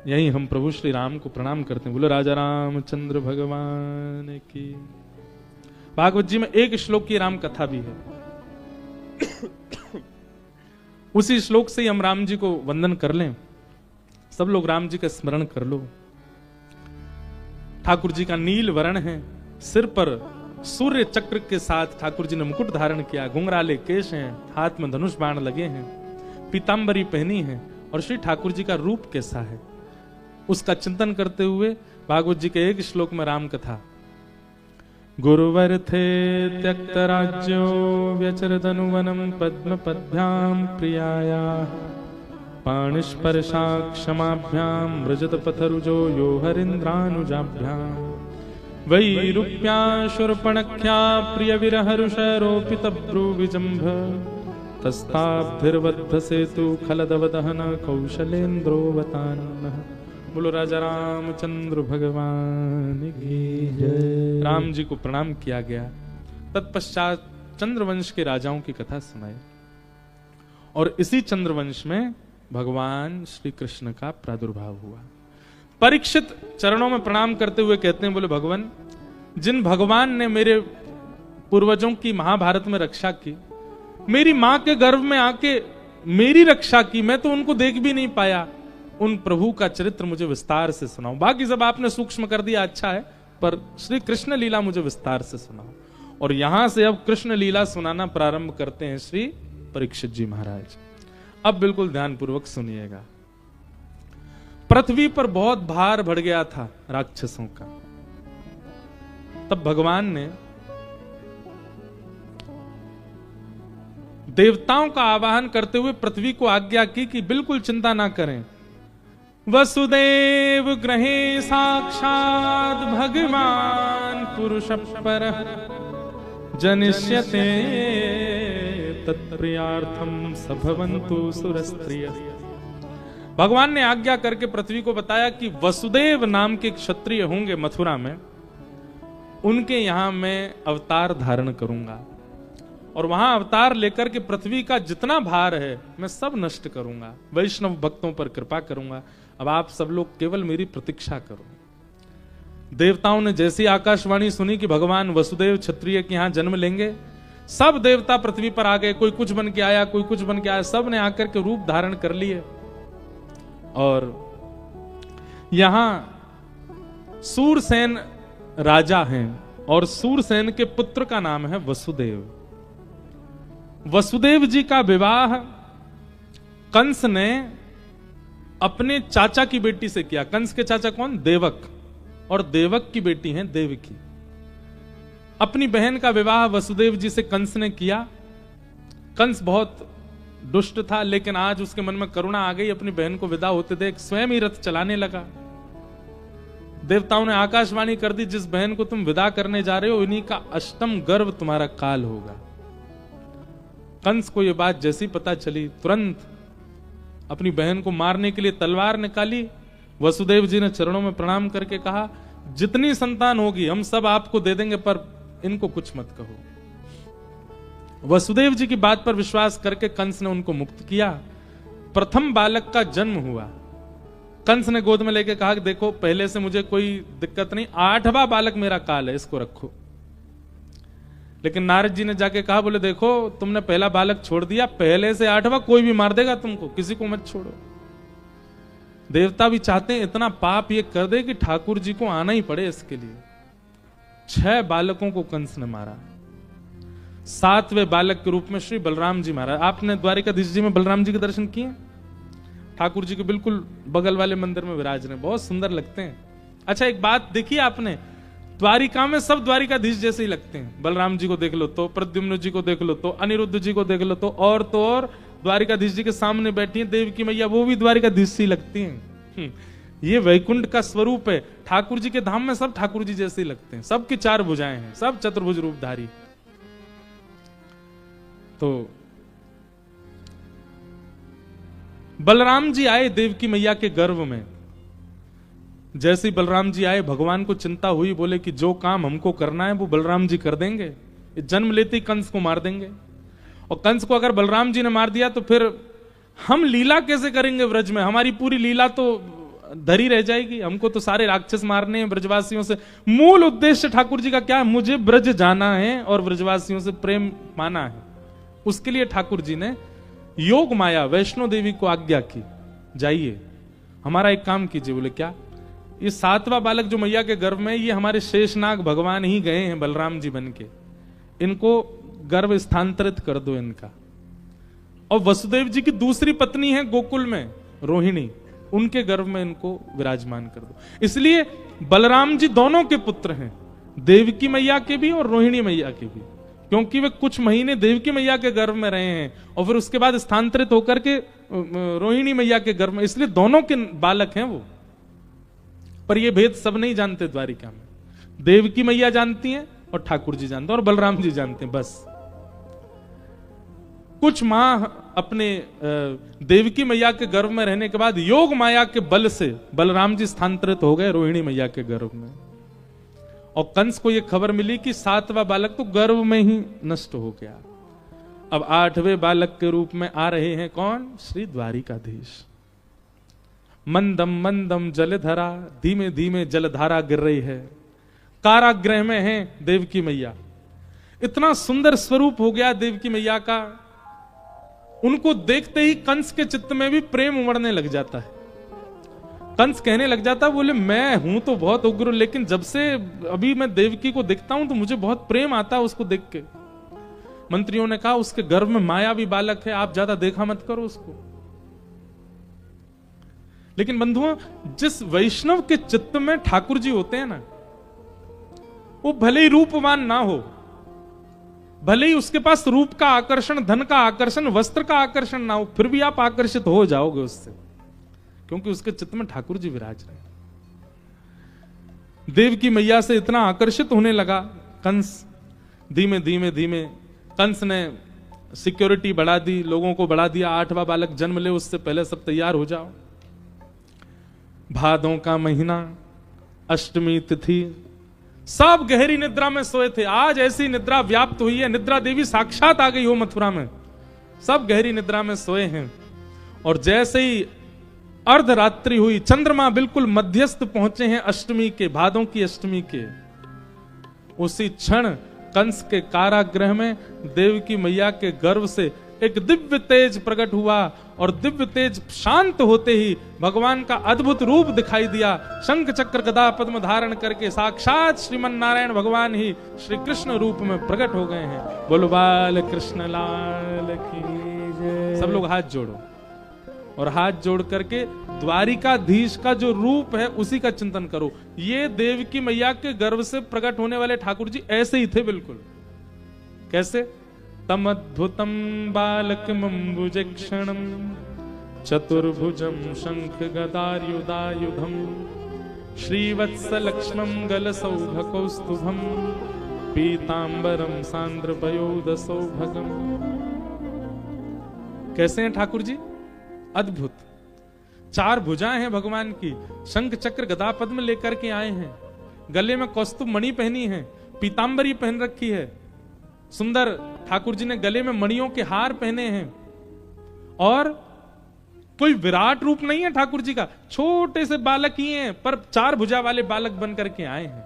यही हम प्रभु श्री राम को प्रणाम करते हैं। बोलो राजा रामचंद्र भगवान की। भागवत जी में 1 श्लोक की राम कथा भी है। उसी श्लोक से ही हम राम जी को वंदन कर लें। सब लोग राम जी का स्मरण कर लो। ठाकुर जी का नील वर्ण है, सिर पर सूर्य चक्र के साथ ठाकुर जी ने मुकुट धारण किया, घुंघराले केश हैं, हाथ में धनुष बाण लगे हैं, पीतांबरी पहनी है। और श्री ठाकुर जी का रूप कैसा है उसका चिंतन करते हुए भागवत जी के 1 श्लोक में राम कथा। गुरुवर थे त्यक्त राज्यो, व्यचरदनुवनम पद्म पद्भ्याम प्रियाया। पाणिस्पर्शा क्षमाभ्याम व्रजत पथरुजो यो हरिन्द्रानुजाभ्याम। वैरूप्या शूर्पणख्या प्रिय विरहरुषरोपित भ्रुविजम्भ। तस्ताब्धिर्बद्ध सेतु खलदवदहन कौशलेन्द्रोवतान्नः। बोलो राजा रामचंद्र भगवान की जय। राम जी को प्रणाम किया गया। तत्पश्चात चंद्रवंश के राजाओं की कथा सुनाई और इसी चंद्रवंश में भगवान श्री कृष्ण का प्रादुर्भाव हुआ। परीक्षित चरणों में प्रणाम करते हुए कहते हैं, बोले भगवान, जिन भगवान ने मेरे पूर्वजों की महाभारत में रक्षा की, मेरी मां के गर्भ में आके मेरी रक्षा की, मैं तो उनको देख भी नहीं पाया, उन प्रभु का चरित्र मुझे विस्तार से सुनाओ। बाकी सब आपने सूक्ष्म कर दिया, अच्छा है, पर श्री कृष्ण लीला मुझे विस्तार से सुनाओ। और यहां से अब कृष्ण लीला सुनाना प्रारंभ करते हैं श्री परीक्षित जी महाराज। अब बिल्कुल ध्यानपूर्वक सुनिएगा। पृथ्वी पर बहुत भार बढ़ गया था राक्षसों का। तब भगवान ने देवताओं का आवाहन करते हुए पृथ्वी को आज्ञा की कि बिल्कुल चिंता ना करें। वसुदेव ग्रहे साक्षात भगवान पुरुष पर जनिष्यते तत्प्रियार्थम सभवन्तु सुरस्त्रिय। भगवान ने आज्ञा करके पृथ्वी को बताया कि वसुदेव नाम के क्षत्रिय होंगे मथुरा में, उनके यहां मैं अवतार धारण करूंगा और वहां अवतार लेकर के पृथ्वी का जितना भार है मैं सब नष्ट करूंगा, वैष्णव भक्तों पर कृपा करूंगा। अब आप सब लोग केवल मेरी प्रतीक्षा करो। देवताओं ने जैसी आकाशवाणी सुनी कि भगवान वसुदेव क्षत्रिय के यहां जन्म लेंगे, सब देवता पृथ्वी पर आ गए। कोई कुछ बन के आया, कोई कुछ बन के आया, सब ने आकर के रूप धारण कर लिए। और यहां सूरसेन राजा हैं और सूरसेन के पुत्र का नाम है वसुदेव। वसुदेव जी का विवाह कंस ने अपने चाचा की बेटी से किया। कंस के चाचा कौन? देवक। और देवक की बेटी है देवकी। अपनी बहन का विवाह वसुदेव जी से कंस ने किया। कंस बहुत दुष्ट था, लेकिन आज उसके मन में करुणा आ गई। अपनी बहन को विदा होते देख स्वयं ही रथ चलाने लगा। देवताओं ने आकाशवाणी कर दी, जिस बहन को तुम विदा करने जा रहे हो इन्हीं का अष्टम गर्भ तुम्हारा काल होगा। कंस को यह बात जैसी पता चली, तुरंत अपनी बहन को मारने के लिए तलवार निकाली। वसुदेव जी ने चरणों में प्रणाम करके कहा, जितनी संतान होगी हम सब आपको दे देंगे, पर इनको कुछ मत कहो। वसुदेव जी की बात पर विश्वास करके कंस ने उनको मुक्त किया। प्रथम बालक का जन्म हुआ। कंस ने गोद में लेके कहा कि देखो पहले से मुझे कोई दिक्कत नहीं, 8वां बालक मेरा काल है, इसको रखो। लेकिन नारद जी ने जाके कहा, बोले देखो तुमने पहला बालक छोड़ दिया, पहले से 8वां कोई भी मार देगा तुमको, किसी को मत छोड़ो। देवता भी चाहते हैं इतना पाप ये कर दे कि ठाकुर जी को आना ही पड़े इसके लिए। 6 बालकों को कंस ने मारा। 7वें बालक के रूप में श्री बलराम जी महाराज। आपने द्वारिकाधीश जी में बलराम जी के दर्शन किए? ठाकुर जी के बिल्कुल बगल वाले मंदिर में विराज रहे, बहुत सुंदर लगते हैं। अच्छा एक बात देखी आपने, द्वारिका में सब द्वारिकाधीश जैसे ही लगते हैं। बलराम जी को देख लो तो, प्रद्युम्न जी को देख लो तो, अनिरुद्ध जी को देख लो तो और द्वारिकाधीश जी के सामने बैठी है देवकी मैया, वो भी द्वारिकाधीश सी लगती हैं। ये वैकुंठ का स्वरूप है। ठाकुर जी के धाम में सब ठाकुर जी जैसे ही लगते हैं, सबकी 4 भुजाएं हैं, सब चतुर्भुज रूपधारी। तो बलराम जी आए देवकी मैया के गर्भ में। जैसे ही बलराम जी आए, भगवान को चिंता हुई, बोले कि जो काम हमको करना है वो बलराम जी कर देंगे, जन्म लेते ही कंस को मार देंगे। और कंस को अगर बलराम जी ने मार दिया तो फिर हम लीला कैसे करेंगे ब्रज में? हमारी पूरी लीला तो धरी रह जाएगी। हमको तो सारे राक्षस मारने हैं ब्रजवासियों से। मूल उद्देश्य ठाकुर जी का क्या है? मुझे ब्रज जाना है और ब्रजवासियों से प्रेम पाना है। उसके लिए ठाकुर जी ने योग माया वैष्णो देवी को आज्ञा की, जाइए हमारा एक काम कीजिए। बोले क्या? ये 7वां बालक जो मैया के गर्भ में, ये हमारे शेषनाग भगवान ही गए हैं बलराम जी बन के, इनको गर्भ स्थानांतरित कर दो इनका। और वसुदेव जी की दूसरी पत्नी है गोकुल में रोहिणी, उनके गर्भ में इनको विराजमान कर दो। इसलिए बलराम जी दोनों के पुत्र हैं, देवकी मैया के भी और रोहिणी मैया के भी, क्योंकि वे कुछ महीने देवकी मैया के गर्भ में रहे हैं और फिर उसके बाद स्थानांतरित होकर के रोहिणी मैया के गर्भ में, इसलिए दोनों के बालक हैं वो। पर ये भेद सब नहीं जानते द्वारिका में। देवकी मैया जानती हैं और ठाकुर जी जानते हैं और बलराम जी जानते हैं बस। कुछ माह अपने देवकी मैया के गर्भ में रहने के बाद योग माया के बल से बलराम जी स्थानांतरित हो गए रोहिणी मैया के गर्भ में। और कंस को यह खबर मिली कि 7वां बालक तो गर्भ में ही नष्ट हो गया। अब 8वें बालक के रूप में आ रहे हैं कौन? श्री द्वारिकाधीश। मंदम मंदम जलधरा, धीमे धीमे जलधारा गिर रही है। कारागृह में है देवकी मैया। इतना सुंदर स्वरूप हो गया देवकी मैया का, उनको देखते ही कंस के चित्त में भी प्रेम उमड़ने लग जाता है। कंस कहने लग जाता, बोले मैं हूं तो बहुत उग्र, लेकिन जब से अभी मैं देवकी को देखता हूं तो मुझे बहुत प्रेम आता है उसको देख के। मंत्रियों ने कहा उसके गर्भ में मायावी बालक है, आप ज्यादा देखा मत करो उसको। लेकिन बंधुओं, जिस वैष्णव के चित्त में ठाकुर जी होते हैं ना, वो भले ही रूपवान ना हो, भले ही उसके पास रूप का आकर्षण, धन का आकर्षण, वस्त्र का आकर्षण ना हो, फिर भी आप आकर्षित हो जाओगे उससे, क्योंकि उसके चित्त में ठाकुर जी विराज रहे। देवकी मैया से इतना आकर्षित होने लगा कंस। धीमे धीमे धीमे कंस ने सिक्योरिटी बढ़ा दी, लोगों को बढ़ा दिया। 8वां बालक जन्म ले उससे पहले सब तैयार हो जाओ। भादों का महीना, अष्टमी तिथि, सब गहरी निद्रा में सोए थे। आज ऐसी निद्रा व्याप्त हुई है, निद्रा देवी साक्षात आ गई हो मथुरा में। सब गहरी निद्रा में सोए हैं और जैसे ही अर्धरात्रि हुई, चंद्रमा बिल्कुल मध्यस्थ पहुंचे हैं अष्टमी के, भादों की अष्टमी के, उसी क्षण कंस के कारागृह में देवकी मैया के गर्भ से एक दिव्य तेज प्रकट हुआ और दिव्य तेज शांत होते ही भगवान का अद्भुत रूप दिखाई दिया। शंख चक्र गदा पद्म धारण करके साक्षात श्रीमन नारायण भगवान ही श्री कृष्ण रूप में प्रकट हो गए हैं। बोलो बाल कृष्ण लाल की जय। सब लोग हाथ जोड़ो और हाथ जोड़ करके द्वारिकाधीश का जो रूप है उसी का चिंतन करो। ये देवकी मैया के गर्भ से प्रकट होने वाले ठाकुर जी ऐसे ही थे बिल्कुल। कैसे? तमद्भुतम बालकमंबुजक्षणम चतुर्भुजम शंख गदायुधायुधम श्रीवत्सलक्ष्मं गलसौभकौस्तुभं पीतांबरम सांद्रपयोदसौभगम। कैसे हैं ठाकुर जी? अद्भुत। 4 भुजाएं हैं भगवान की, शंख चक्र गदा पद्म लेकर के आए हैं, गले में कौस्तुभ मणि पहनी है, पीतांबरी पहन रखी है, सुंदर ठाकुर जी ने गले में मणियों के हार पहने हैं, और कोई विराट रूप नहीं है ठाकुर जी का, छोटे से बालक ही हैं, पर 4 भुजा वाले बालक बन करके आए हैं।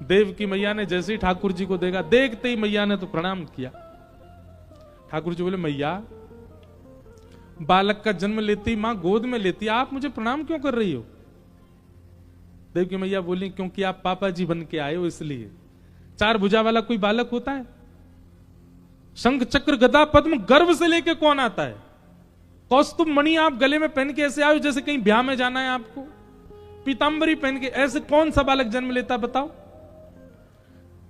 देव की मैया ने जैसे ही ठाकुर जी को देखा, देखते ही मैया ने तो प्रणाम किया। ठाकुर जी बोले, मैया बालक का जन्म लेती मां गोद में लेती, आप मुझे प्रणाम क्यों कर रही हो? देव की मैया बोली, क्योंकि आप पापा जी बन के आए हो इसलिए। 4 भुजा वाला कोई बालक होता है? शंख चक्र गदा पद्म गर्व से लेके कौन आता है? कौस्तुभ मणि आप गले में पहन के ऐसे आए जैसे कहीं ब्याह में जाना है आपको, पीतांबरी पहन के, ऐसे कौन सा बालक जन्म लेता बताओ?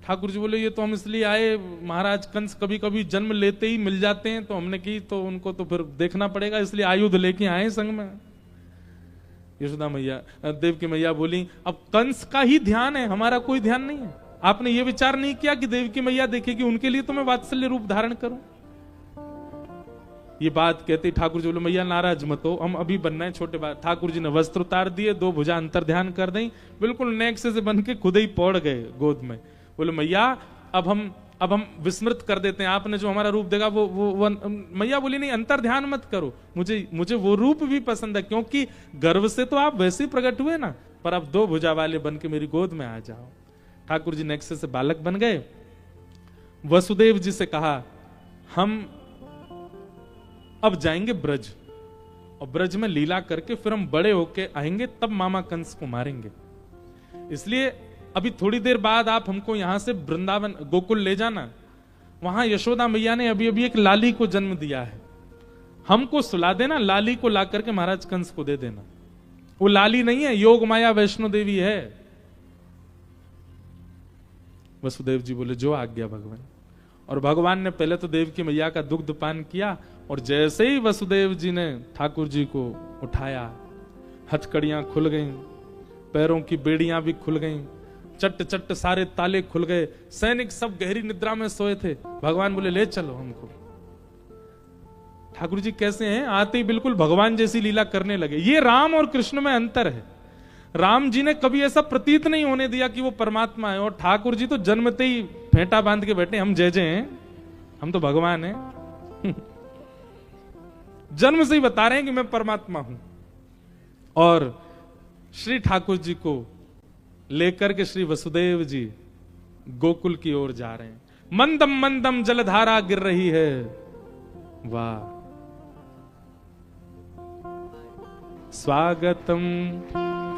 ठाकुर जी बोले, ये तो हम इसलिए आए, महाराज कंस कभी कभी जन्म लेते ही मिल जाते हैं, तो हमने की तो उनको तो फिर देखना पड़ेगा, इसलिए आयुध लेके आए संग में। यशोदा मैया, देव की मैया बोली, अब कंस का ही ध्यान है, हमारा कोई ध्यान नहीं है। आपने ये विचार नहीं किया कि देव की मैया देखेगी, उनके लिए तो मैं वात्सल्य रूप धारण करूं? ये बात कहते ठाकुर जी बोले, मैया नाराज मत हो, हम अभी बनना है छोटे बात। ठाकुर जी ने वस्त्र उतार दिए, 2 भुजा अंतर ध्यान कर दी, बिल्कुल नेक्स्ट से बन के खुद ही पौड़ गए गोद में। बोले, मैया अब हम विस्मृत कर देते हैं, आपने जो हमारा रूप देखा वो मैया बोली, नहीं अंतर ध्यान मत करो, मुझे वो रूप भी पसंद है, क्योंकि गर्व से तो आप वैसे ही प्रकट हुए ना, पर अब 2 भुजा वाले बन के मेरी गोद में आ जाओ। ठाकुर जी नेक्स्ट से बालक बन गए। वसुदेव जी से कहा, हम अब जाएंगे ब्रज, और ब्रज में लीला करके फिर हम बड़े होके आएंगे, तब मामा कंस को मारेंगे। इसलिए अभी थोड़ी देर बाद आप हमको यहां से वृंदावन गोकुल ले जाना, वहां यशोदा मैया ने अभी अभी एक लाली को जन्म दिया है, हमको सुला देना, लाली को ला करके महाराज कंस को दे देना। वो लाली नहीं है, योग माया वैष्णो देवी है। वसुदेव जी बोले, जो आज्ञा भगवान। और भगवान ने पहले तो देव की मैया का दुग्ध पान किया, और जैसे ही वसुदेव जी ने ठाकुर जी को उठाया, हथकड़ियां खुल गईं, पैरों की बेड़ियां भी खुल गईं, चट चट सारे ताले खुल गए, सैनिक सब गहरी निद्रा में सोए थे। भगवान बोले, ले चलो हमको। ठाकुर जी कैसे हैं? आते ही बिल्कुल भगवान जैसी लीला करने लगे। ये राम और कृष्ण में अंतर है। राम जी ने कभी ऐसा प्रतीत नहीं होने दिया कि वो परमात्मा है, और ठाकुर जी तो जन्मते ही फेंटा बांध के बैठे, हम जय जय हैं, हम तो भगवान हैं। जन्म से ही बता रहे हैं कि मैं परमात्मा हूं। और श्री ठाकुर जी को लेकर के श्री वसुदेव जी गोकुल की ओर जा रहे हैं। मंदम मंदम जलधारा गिर रही है। वाह, स्वागतम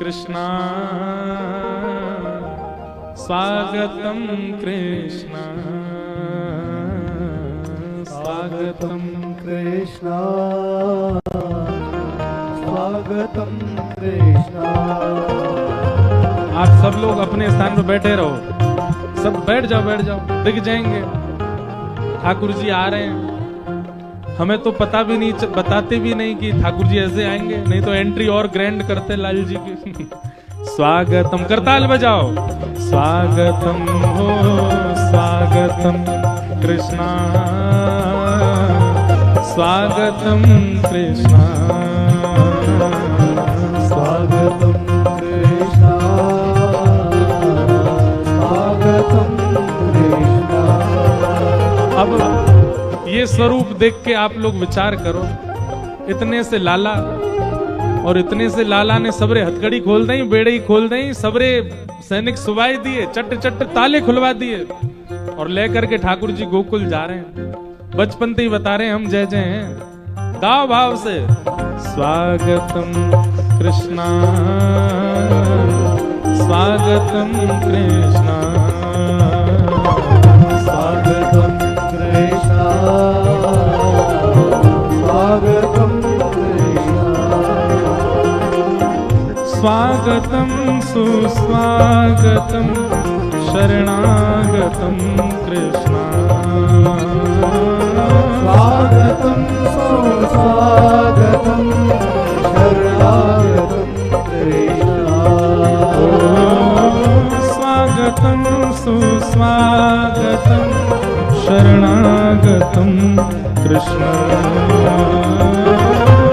कृष्णा, स्वागतम कृष्णा, स्वागतम कृष्णा, स्वागतम कृष्णा। आप सब लोग अपने स्थान पर बैठे रहो, सब बैठ जाओ, दिख जाएंगे। ठाकुर जी आ रहे हैं, हमें तो पता भी नहीं, बताते भी नहीं कि ठाकुर जी ऐसे आएंगे, नहीं तो एंट्री और ग्रैंड करते लाल जी की। स्वागतम, करताल बजाओ। स्वागतम हो, स्वागतम कृष्णा, स्वागतम कृष्णा, स्वागतम कृष्णा, स्वागतम कृष्णा। अब ये स्वरूप देख के आप लोग विचार करो, इतने से लाला, और इतने से लाला ने सबरे हथकड़ी खोल दी, बेड़े खोल दी, सबरे सैनिक सुवाई दिए, चट चट ताले खुलवा दिए, और लेकर के ठाकुर जी गोकुल जा रहे हैं। बचपन से ही बता रहे हैं हम जय जय हैं, गाओ भाव से। स्वागतम कृष्णा, स्वागतम कृष्णा, स्वागतम कृष्णा, स्वागतम कृष्णा, स्वागतम सुस्वागतम शरणागतम कृष्णा, स्वागतम सुस्वागतम शरणागतम कृष्णा। शरणागतं कृष्ण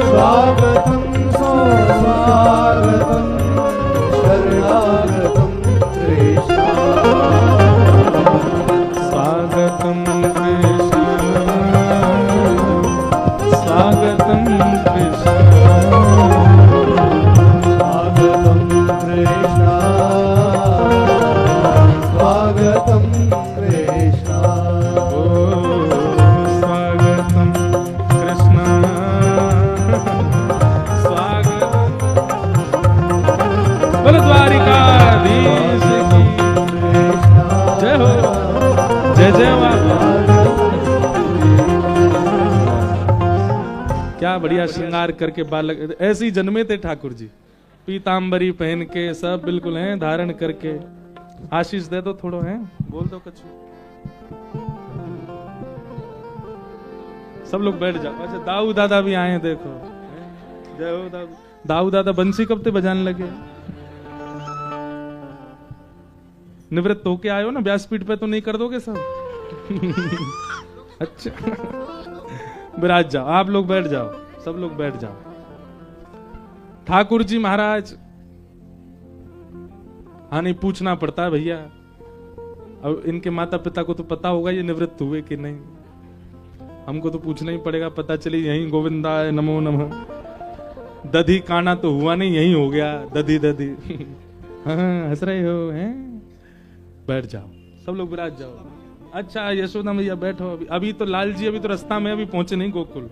स्वागतं स्वागतं शरणागतं कृष्ण स्वागतं कृष्ण स्वागतं कृष्ण स्वागतं कृष्ण स्वागतं कृष्ण स्वागतं कृष्ण स्वागतं बोलो द्वारिकाधीश की जय हो जय जय बाबा। क्या बढ़िया श्रृंगार करके बालक ऐसे ही जन्मे थे ठाकुर जी, पीतांबरी पहन के सब बिल्कुल हैं धारण करके। आशीष दे दो थोड़ो है, बोल दो कछु। सब लोग बैठ जाओ। अच्छा दाऊ दादा भी आए हैं देखो। जय हो दाऊ। दाऊ दादा बंसी कब ते बजाने लगे? निवृत्त होके आए हो ना, व्यासपीठ पे तो नहीं कर दोगे सब? अच्छा विराज जाओ, आप लोग बैठ जाओ, सब लोग बैठ जाओ। ठाकुर जी महाराज, हाँ नहीं पूछना पड़ता है भैया, अब इनके माता पिता को तो पता होगा ये निवृत्त हुए कि नहीं, हमको तो पूछना ही पड़ेगा। पता चली यहीं गोविंदाय नमो नमः, दधी काना तो हुआ नहीं, यहीं हो गया दधी दधी। हाँ हंस रहे हो हैं? बैठ जाओ, सब लोग विराज जाओ। अच्छा यशोदा मैया बैठो। अभी तो लाल जी अभी तो रास्ता में अभी पहुंचे नहीं गोकुल।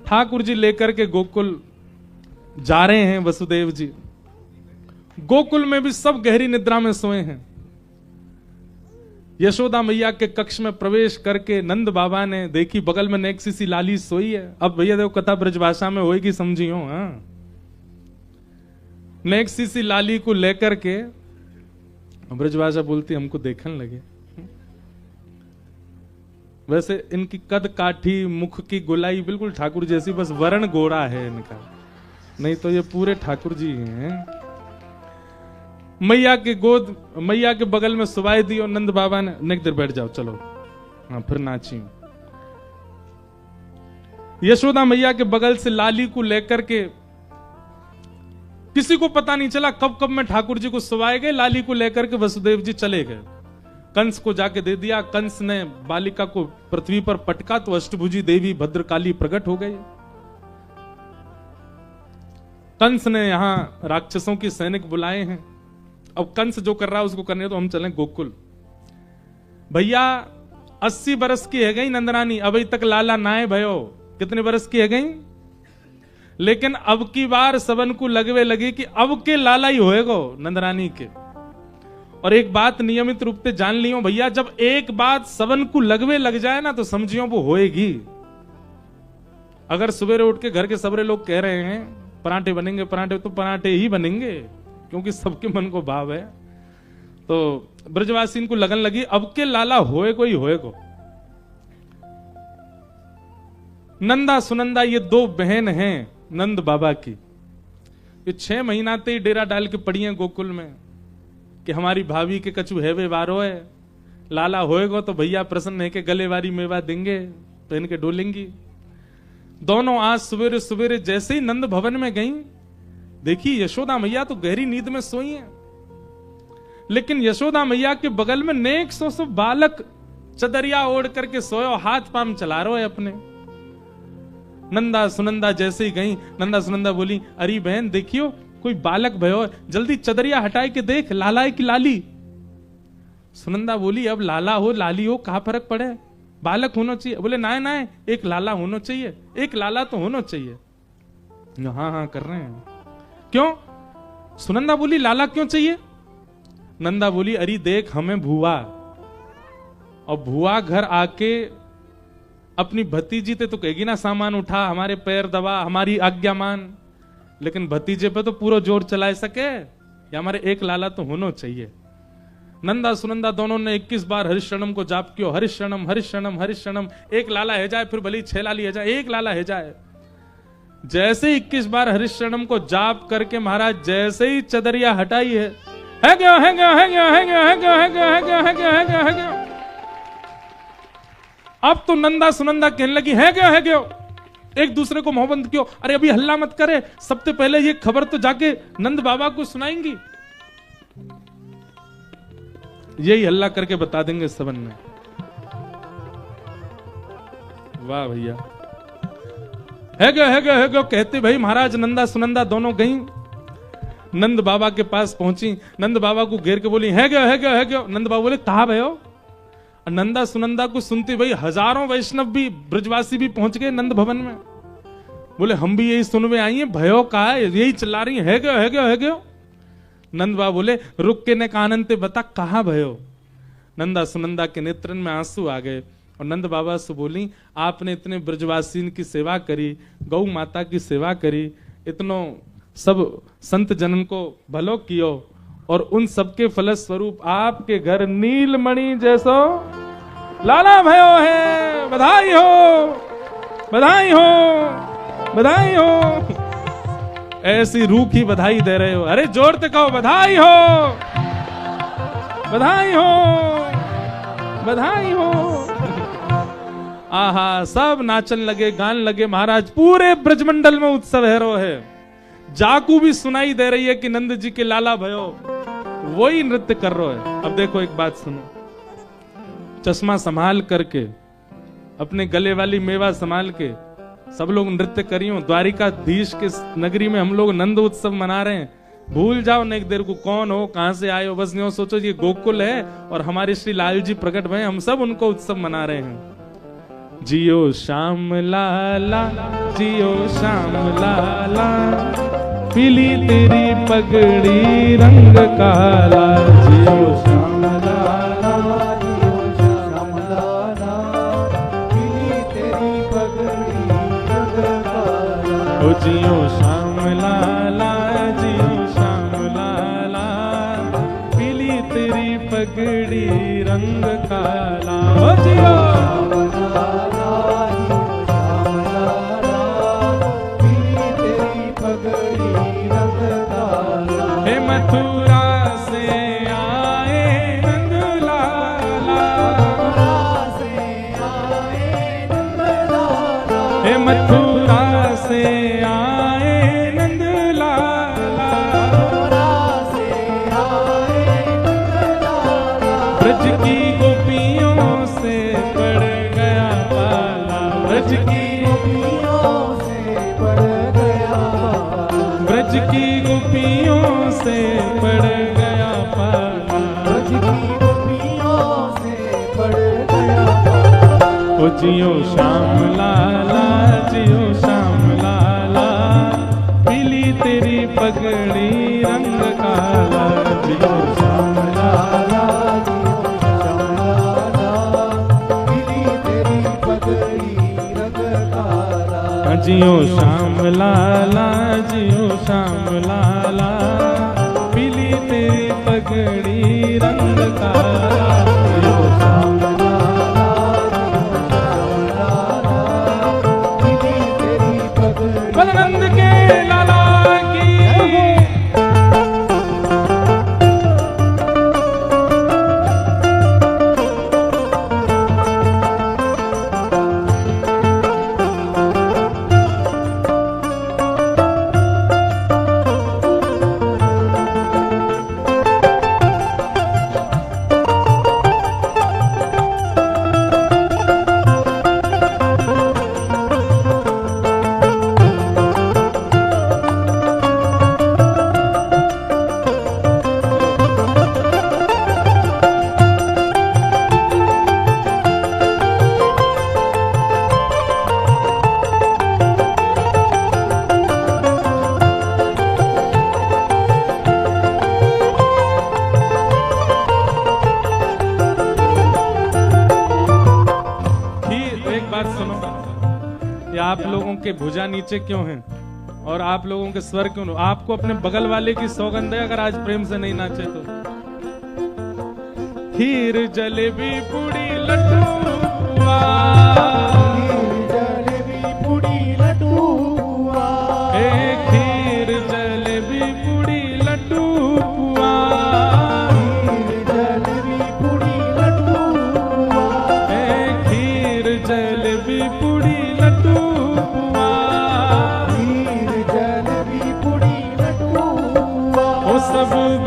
ठाकुर जी लेकर के गोकुल जा रहे हैं वसुदेव जी। गोकुल में भी सब गहरी निद्रा में सोए हैं। यशोदा मैया के कक्ष में प्रवेश करके नंद बाबा ने देखी बगल में नेक्सी सी लाली सोई है। अब भैया देखो कथा ब्रजभाषा में होएगी, समझी हो। हाँ नेक्सी सी लाली को लेकर के ब्रजभाषा बोलती हमको देखने लगे। वैसे इनकी कद काठी, मुख की गोलाई बिल्कुल ठाकुर जैसी, बस वर्ण गोरा है इनका, नहीं तो ये पूरे ठाकुर जी हैं। मैया के गोद, मैया के बगल में सुवाई दी और नंद बाबा ने नेक देर बैठ जाओ चलो, हाँ फिर नाची। यशोदा मैया के बगल से लाली को लेकर के किसी को पता नहीं चला कब कब में ठाकुर जी को सुवाए गए। लाली को लेकर के वसुदेव जी चले गए, कंस को जाके दे दिया। कंस ने बालिका को पृथ्वी पर पटका तो अष्टभुजी देवी भद्रकाली प्रकट हो गई। कंस ने यहां राक्षसों की सैनिक बुलाए हैं। अब कंस जो कर रहा है उसको करने तो हम चलें गोकुल। भैया 80 बरस की है गई नंदरानी, अभी तक लाला नाए भयो। कितने बरस की है गई? लेकिन अब की बार सबन को लगवे लगी कि अब के लाला ही होएगो नंदरानी के। और एक बात नियमित रूप से जान लियो भैया, जब एक बात सबन को लगवे लग जाए ना तो समझियो वो होएगी। अगर सवेरे उठ के घर के सबरे लोग कह रहे हैं पराठे बनेंगे, पराठे तो पराठे ही बनेंगे, क्योंकि सबके मन को भाव है। तो ब्रजवासी को लगन लगी अब के लाला होएगो ही होएगो। नंदा सुनंदा ये दो बहन हैं नंद बाबा की। ये 6 महीना ते डेरा डाल के पड़ी हैं गोकुल में कि हमारी भाभी के कछु है वे वारो है, लाला होएगो तो भैया प्रसन्न है के गले वारी मेवा देंगे, पहन के डोलेंगी। दोनों आज सवेरे सवेरे जैसे ही नंद भवन में गई, देखी यशोदा मैया तो गहरी नींद में सोई हैं। लेकिन यशोदा मैया के बगल में नेक सो बालक चदरिया ओढ़ करके सोयो, हाथ पाम चला रहे है अपने। नंदा सुनंदा जैसे ही गई, नंदा सुनंदा बोली अरे बहन देखियो कोई बालक भयो, जल्दी चदरिया हटाए के देख लाला है कि लाली। सुनंदा बोली अब लाला हो लाली हो कहा फर्क पड़े, बालक होना चाहिए। बोले ना ना एक लाला होना चाहिए, एक लाला तो होना चाहिए। हाँ हाँ कर रहे हैं। क्यों? सुनंदा बोली लाला क्यों चाहिए? नंदा बोली अरे देख हमें भुआ, और भुआ घर आके अपनी भतीजी ते तो कहेगी ना सामान उठा, हमारे पैर दबा, हमारी आज्ञा मान। लेकिन भतीजे पे तो पूरा जोर चला सके, या हमारे एक लाला तो होना चाहिए। नंदा सुनंदा दोनों ने 21 बार हरिशरणम को जाप किया, हरिशरणम हरिशरणम हरिशरणम। एक लाला है जाए, फिर भले 6 लाली है जाए, एक लाला है जाए। जैसे 21 बार हरिशरणम को जाप करके महाराज जैसे ही चदरिया हटाई है गया है गया है गया है गया है गया है गया है गया है गया है गया है गया। अब तो नंदा सुनंदा कहने लगी है क्यों एक दूसरे को मोहब्बत क्यों। अरे अभी हल्ला मत करे, सबसे पहले ये खबर तो जाके नंद बाबा को सुनाएंगी, यही हल्ला करके बता देंगे सबन में। वाह भैया, है क्यों कहते भाई महाराज नंदा सुनंदा दोनों गई, नंद बाबा के पास पहुंची, नंद बाबा को घेर के बोली है क्यों। नंद बाबा बोले कहा भयो। नंदा सुनंदा को सुनते भाई हजारों वैष्णव भी ब्रजवासी भी पहुंच गए नंद भवन में। बोले हम भी यही सुनवे आई हैं, भयो कहा है, यही चिल्ला रही है क्यों। नंद बाबा बोले रुक के ने काननते बता कहा भयो। नंदा सुनंदा के नेत्रन में आंसू आ गए और नंद बाबा से बोली आपने इतने ब्रजवासी की सेवा करी, गौ माता की सेवा करी, इतनो सब संत जनन को भलो कियो और उन सबके फलस्वरूप आपके घर नीलमणि जैसो लाला भयो है। बधाई हो, बधाई हो, बधाई हो। ऐसी रूखी बधाई दे रहे हो, अरे जोर से कहो बधाई हो, बधाई हो, बधाई हो। आहा, सब नाचन लगे, गान लगे। महाराज पूरे ब्रजमंडल में उत्सव है है। जाकू भी सुनाई दे रही है कि नंद जी के लाला भयो वही नृत्य कर रहे है। अब देखो एक बात सुनो, चश्मा संभाल करके, अपने गले वाली मेवा संभाल के सब लोग नृत्य करियो। द्वारिकाधीश के नगरी में हम लोग नंद उत्सव मना रहे हैं। भूल जाओ न एक देर को कौन हो, कहां से आए हो, बस यूं सोचो ये गोकुल है और हमारे श्री लाल जी प्रकट भए, हम सब उनको उत्सव मना रहे हैं। जियो श्याम लाला, जियो श्याम लाला, पीली तेरी पगड़ी रंग काला। जियो श्याम लाला, जियो श्याम लाला, पीली तेरी पगड़ी रंग काला। ओ जियो श्याम लाला, जियो श्याम लाला, पीली तेरी पगड़ी रंग काला। ओ जियो मथुरा से आए नंद लाला, हे मथुरा से आए नंद लाला, ब्रज की गोपियों से पड़ गया पाला, ब्रज की गोपियों से पड़ गया पाला, ब्रज की गोपियों से पड़ गया पाला, ब्रज की गोपियों से पड़ गया पाला। ओ जियो श्याम लाला, जियो श्याम लाला, पीली तेरी पगड़ी रंग काला। जियो श्याम लाला, जियो श्याम लाला, पीली तेरी पगड़ी रंग काला। जियो श्याम लाला, जियो श्याम लाला, पीली तेरी पगड़ी रंग काला। जियो श्याम लाला, जियो श्याम लाला, पीली तेरी पगड़ी। बलनंद के लाला की आप लोगों के भुजा नीचे क्यों हैं और आप लोगों के स्वर क्यों? आपको अपने बगल वाले की सौगंध है अगर आज प्रेम से नहीं नाचे तो। खीर जलेबी पूड़ी लड्डूआ, जलेबी पूड़ी लड्डूआ, खीर जलेबी पूड़ी लड्डूआ, जलेबी पूड़ी लड्डूआ, खीर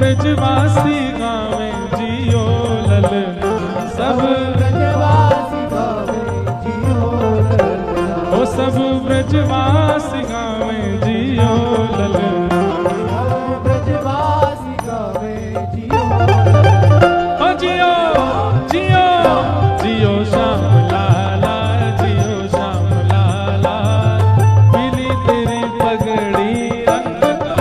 ब्रजवासी गावे जियो ललन, सब ब्रजवासी गावे जियो ललन, ओ सब ब्रजवासी गावे जियो ललन, ब्रजवासी गावे जियो ओ जियो जियो जियो श्याम लाला, जियो श्याम लाला, पीली तेरी पगड़ी रंग का,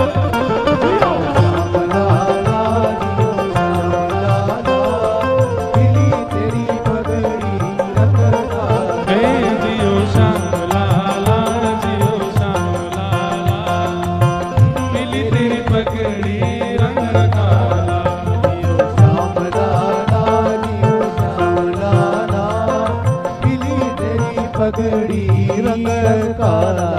जियो श्याम लाला, जियो श्याम लाला, पीली तेरी पगड़ी रंग काला। हे जियो श्याम लाला, जियो श्याम लाला, पीली तेरी पगड़ी रंग काला। जियो श्याम लाला, जियो श्याम लाला, पीली तेरी पगड़ी रंग काला।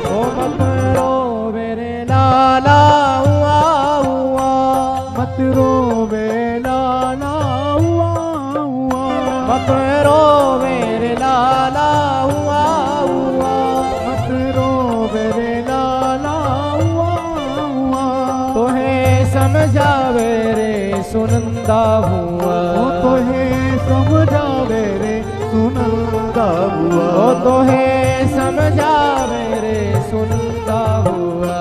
ओ मत रोवे रे लाला हुआ हुआ, मत रोवे लाला हुआ हुआ, मत रोवे रे लाला हुआ हुआ, मत रोवे रे लाला हुआ हुआ। तोहे समझावे रे सुनंदा हुआ, तोहे समझावे रे सुनंदा हुआ, ओ तोहे समझावे रे सुनंदा हुआ,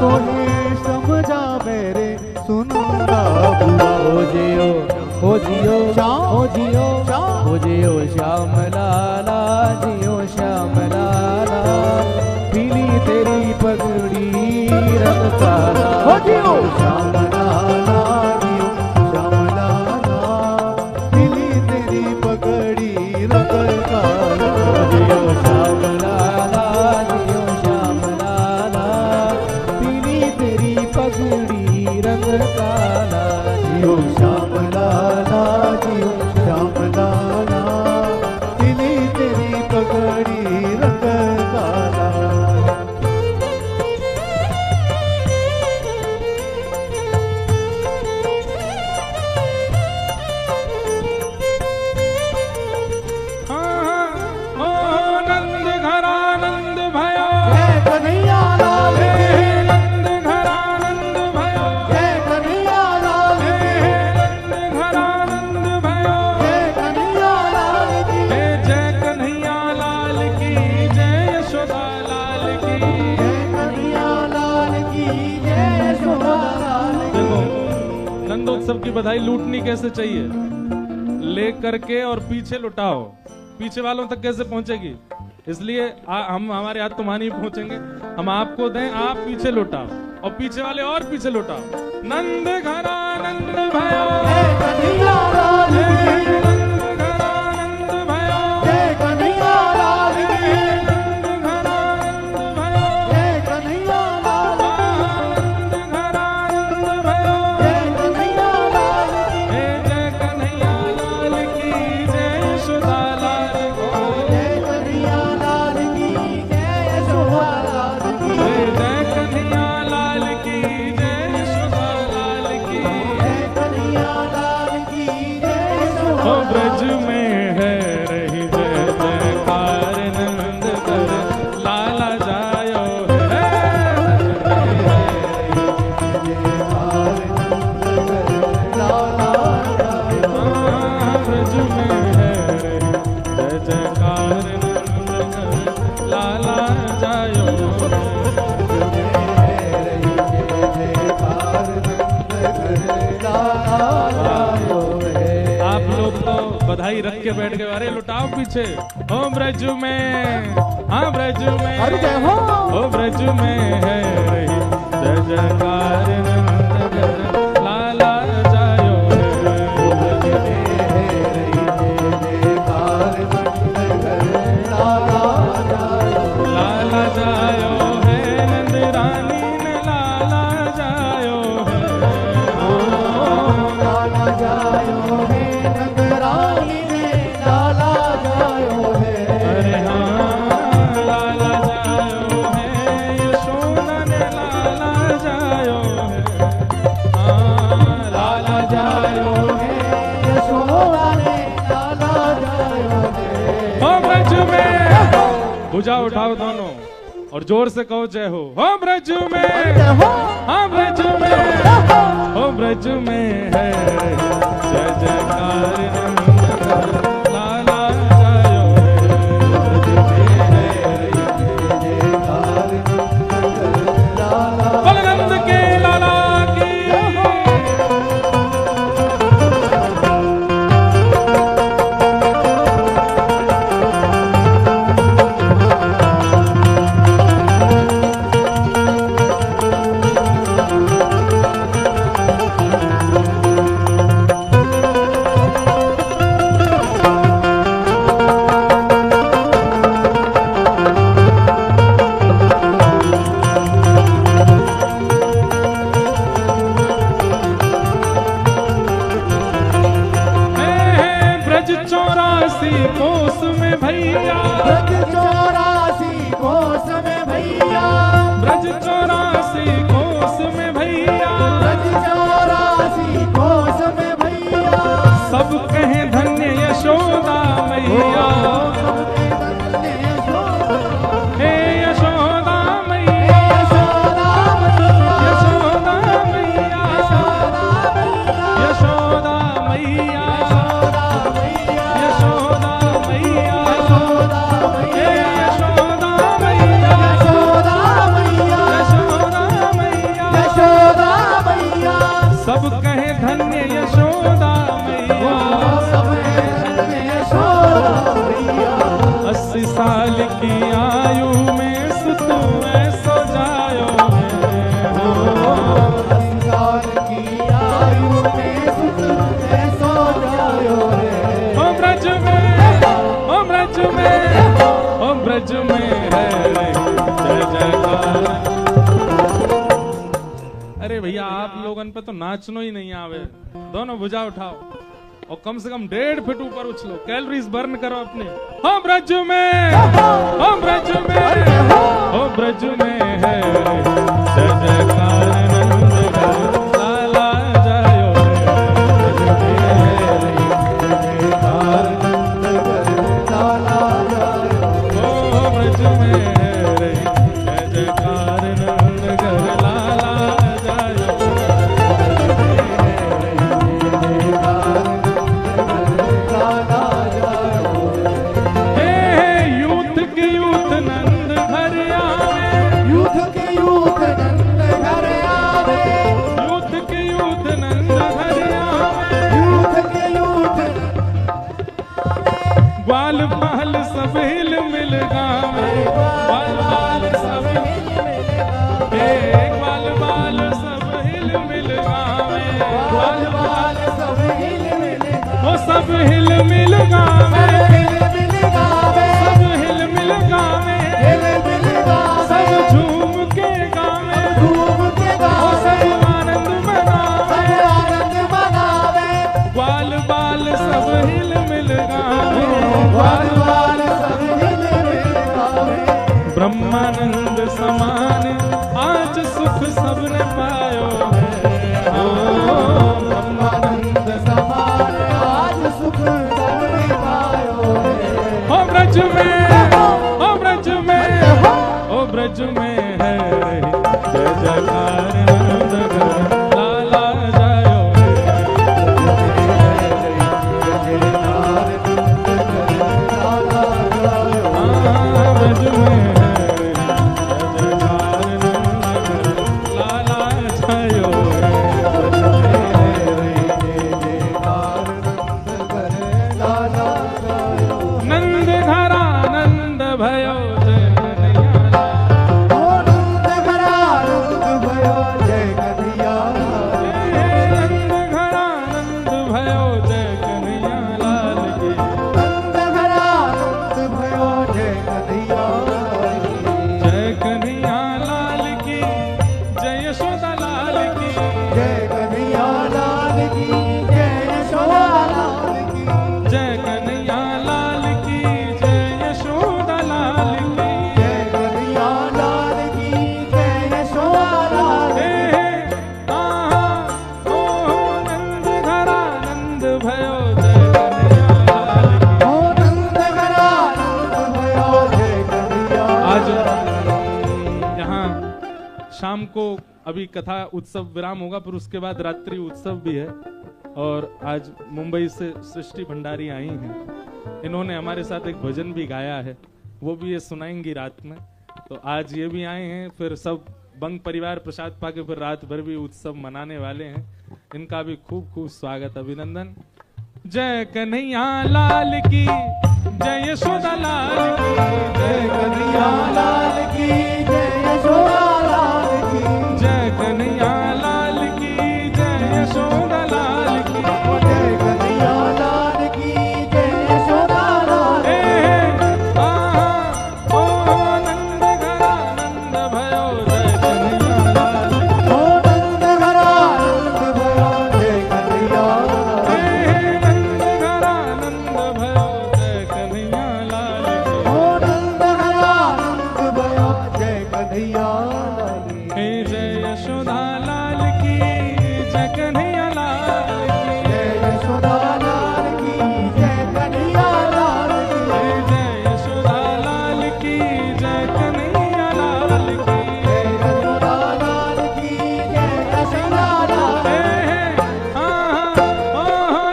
तोहे समझावे रे सुनंदा हुआ। ओ जियो ओ जियो ओ जियो ओ जियो श्याम लाला, जियो श्याम लाला, पीली तेरी पगड़ी रंग काला। ओ जियो श्याम लाला, जियो श्याम लाला, पीली तेरी पगड़ी रंग काला। ओ जियो श्याम लाला, जियो श्याम लाला, पीली तेरी पगड़ी रंग काला। जियो श्याम लाला, जियो श्याम लाला, पीली तेरी पगड़ी रंग काला। ओ नंद घरानंद भयो, जय कन्हैया लाल की, नंद घरानंद भयो, जय कन्हैया लाल की, नंद घरानंद भयो, जय कन्हैया लाल की, जय कन्हैया लाल की, जय यशोदा लाल की। जय कन्हैया लाल की, जय यशोदा लाल की। देखो नंदोत्सव की बधाई लूटनी कैसे चाहिए, ले करके और पीछे लुटाओ, पीछे वालों तक कैसे पहुंचेगी, इसलिए हम हमारे हाथ तुम्हारे ही पहुंचेंगे, हम आपको दें, आप पीछे लुटाओ और पीछे वाले और पीछे लुटाओ। नंद घरानंद भयो, जय कन्हैया लाल की, नंद घरानंद भयो, जय कन्हैया लाल की, नंद घरानंद भयो, जय कन्हैया लाल की, नंद घरानंद भयो, जय कन्हैया लाल की, जय कन्हैया लाल की, जय यशोदा लाल की। जय कन्हैया लाल की, जय यशोदा लाल की, जय कन्हैया लाल की, जय यशोदा लाल की। जय कन्हैया लाल की, जय यशोदा ओ लाल ब्रज की। में है रही जय जयकार, नंद कर लाला जायो है। ब्रज में है रही जय जयकार, नंद कर लाला जायो। आप लोग तो बधाई रख के बैठ गए, अरे लुटाओ पीछे। ओ ब्रज में, हाँ ब्रज में, अरे जय हो। ओ ब्रज में है रही जय जयकार नंद घर लाला जायो है। ब्रज में है रही जय जयकार नंद घर लाला जायो। लाला जायो है नंद रानी ने लाला जायो है। लाला जायो है नंद रानी ने लाला जायो है। अरे हाँ लाला जायो है यशोदा ने लाला जायो है। हाँ लाला जायो है यशोदा ने लाला जायो है। हो ब्रज में, भुजा उठाओ दोनों और जोर से कहो जय हो ब्रज में, जय हो। हाँ ब्रज में, हो ब्रज में है जय जयकार नंद घर लाला जायो है। बलनंद के लाला की ब्रज 84 कोस में भैया, ब्रज 84 कोस में भैया, ब्रज 84 कोस में भैया, ब्रज 84 कोस में भैया। सब कहें धन्य यशोदा मैया। हे यशोदा मैया, यशोदा मैया, यशोदा मैया, यशोदा मैया, हे यशोदा मैया, यशोदा मैया, सब कहे धन्य यशोदा मैया। 80 साल की आयु में सुत में सो जायो है। ओ ब्रज में, ओ ब्रज में, ओ ब्रज में है जय जयकार। अरे भैया आप लोगन पे तो नाचनो ही नहीं आवे, दोनों भुजा उठाओ और कम से कम 1.5 फीट ऊपर उछलो, कैलोरीज बर्न करो अपने। हो ब्रज में, हो ब्रज में, हो ब्रज में है जय जयकार नंद घर लाला जायो हो ब्रज में है जय जयकार नंद घर लाला जायो। यूथ के यूथ नंद घर आवे, यूथ के यूथ नंद घर आवे, यूथ के यूथ नंद घर आवे। यूथ के यूथ ग्वाल बाल सब हिल मिल गावे, ग्वाल बाल सब ग्वाल बाल सब हिल मिल गावे, ग्वाल बाल सब हिल मिल वो सब हिल मिल गावे, सब हिल मिल गावे, सब झूम के गावे, वो सब आनंद मनावे। ग्वाल बाल सब हिल मिल गावे, ब्रह्मानंद समान आज सुख सबने पायो है। ब्रह्मानंद समान आज सुख सबने पायो है। ओ ब्रज में, ओ ब्रज में, ओ ब्रज में है जय जयकार नंद घर लाला जायो ब्रज में है जय जयकार नंद घर लाला शाम को अभी कथा उत्सव विराम होगा, फिर उसके बाद रात्रि उत्सव भी है। और आज मुंबई से सृष्टि भंडारी आई हैं, इन्होंने हमारे साथ एक भजन भी गाया है, वो भी ये सुनाएंगी रात में। तो आज ये भी आए हैं, फिर सब बंग परिवार प्रसाद पाके फिर रात भर भी उत्सव मनाने वाले हैं। इनका भी खूब खूब स्वागत, अभिनंदन। जय कन्हैया लाल की, जय यशोदा लाल की, जय कन्हैया लाल की, जय यशोदा लाल की, जय कन्हैया लाल की, जय यशोदा लाल की, जय कन्हैया लाल की, जय यशोदा लाल की। ओ नंद घरा नंद भयो, जय कन्हैया लाल की। ओ नंद घरा नंद भयो, जय कन्हैया लाल की। नंद घरा नंद भयो, जय कन्हैया लाल की। ओ नंद घरा नंद भयो, जय कन्हैया लाल की। जय यशोदा लाल की, जय कन्हैया लाल की, जय यशोदा लाल की, जय कन्हैया लाल की। जय यशोदा लाल की, जय कन्हैया लाल की। जय यशोदा लाल की, जय यशोदा लाल की।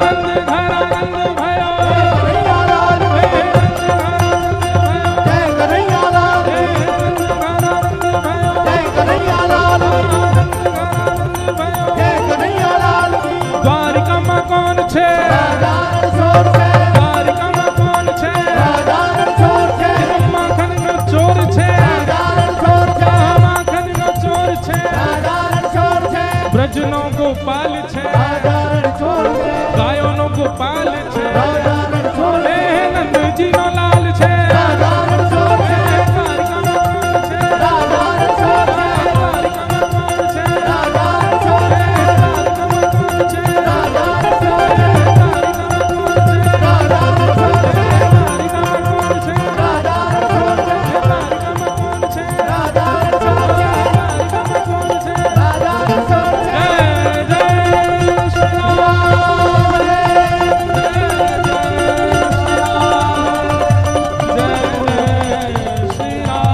नंद घरा नंद भयो, कन्हैया लाल की, जय कन्हैया लाल की, जय कन्हैया लाल की, जय कन्हैया लाल की। द्वारिकाમાં કોણ છે? राधारण छोर छे, દ્વારિકામાં કોણ છે? राधारण छोर छे, માખણનો ચોર છે, राधारण छोर छे, માખણનો ચોર છે, राधारण छोर छे, બ્રજનો ગોપાલ છે, राधारण छोर छे, ગાયોનો ગોપાલ છે, राधारण छोर छे, નંદજીનો લાલ છે, राधारण छोर छे, દ્વારિકામાં કોણ છે? राधारण छोर छे, દ્વારિકામાં કોણ છે? राधारण छोर छे, દ્વારિકામાં કોણ છે? राधारण छोर छे, દ્વારિકામાં કોણ છે? राधारण छोर छे, દ્વારિકામાં કોણ છે? राधारण छोर छे, દ્વારિકામાં કોણ છે? राधारण छोर छे, દ્વારિકામાં કોણ છે? राधारण छोर छे। जय जय श्री राम, जय जय श्री राम।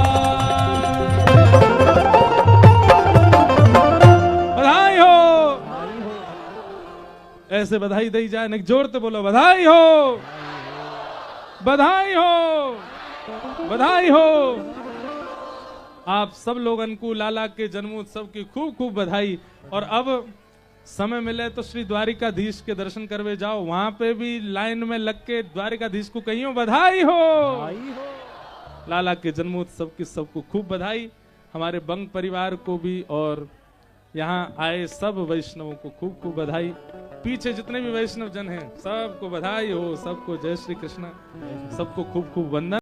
बधाई हो, ऐसे बधाई दी जाए, नहीं जोर तो बोलो बधाई हो, बधाई हो, बधाई हो। आप सब लोग अनुकूल लाला के जन्मोत्सव की खूब खूब बधाई। और अब समय मिले तो श्री द्वारिकाधीश के दर्शन करवे जाओ, वहां पे भी लाइन में लग के द्वारिकाधीश को कहियो बधाई हो। लाला के जन्मोत्सव की सबको खूब बधाई, हमारे बंग परिवार को भी और यहाँ आए सब वैष्णवों को खूब खूब बधाई। पीछे जितने भी वैष्णव जन हैं सबको बधाई हो, सबको जय श्री कृष्ण, सबको खूब खूब वंदन।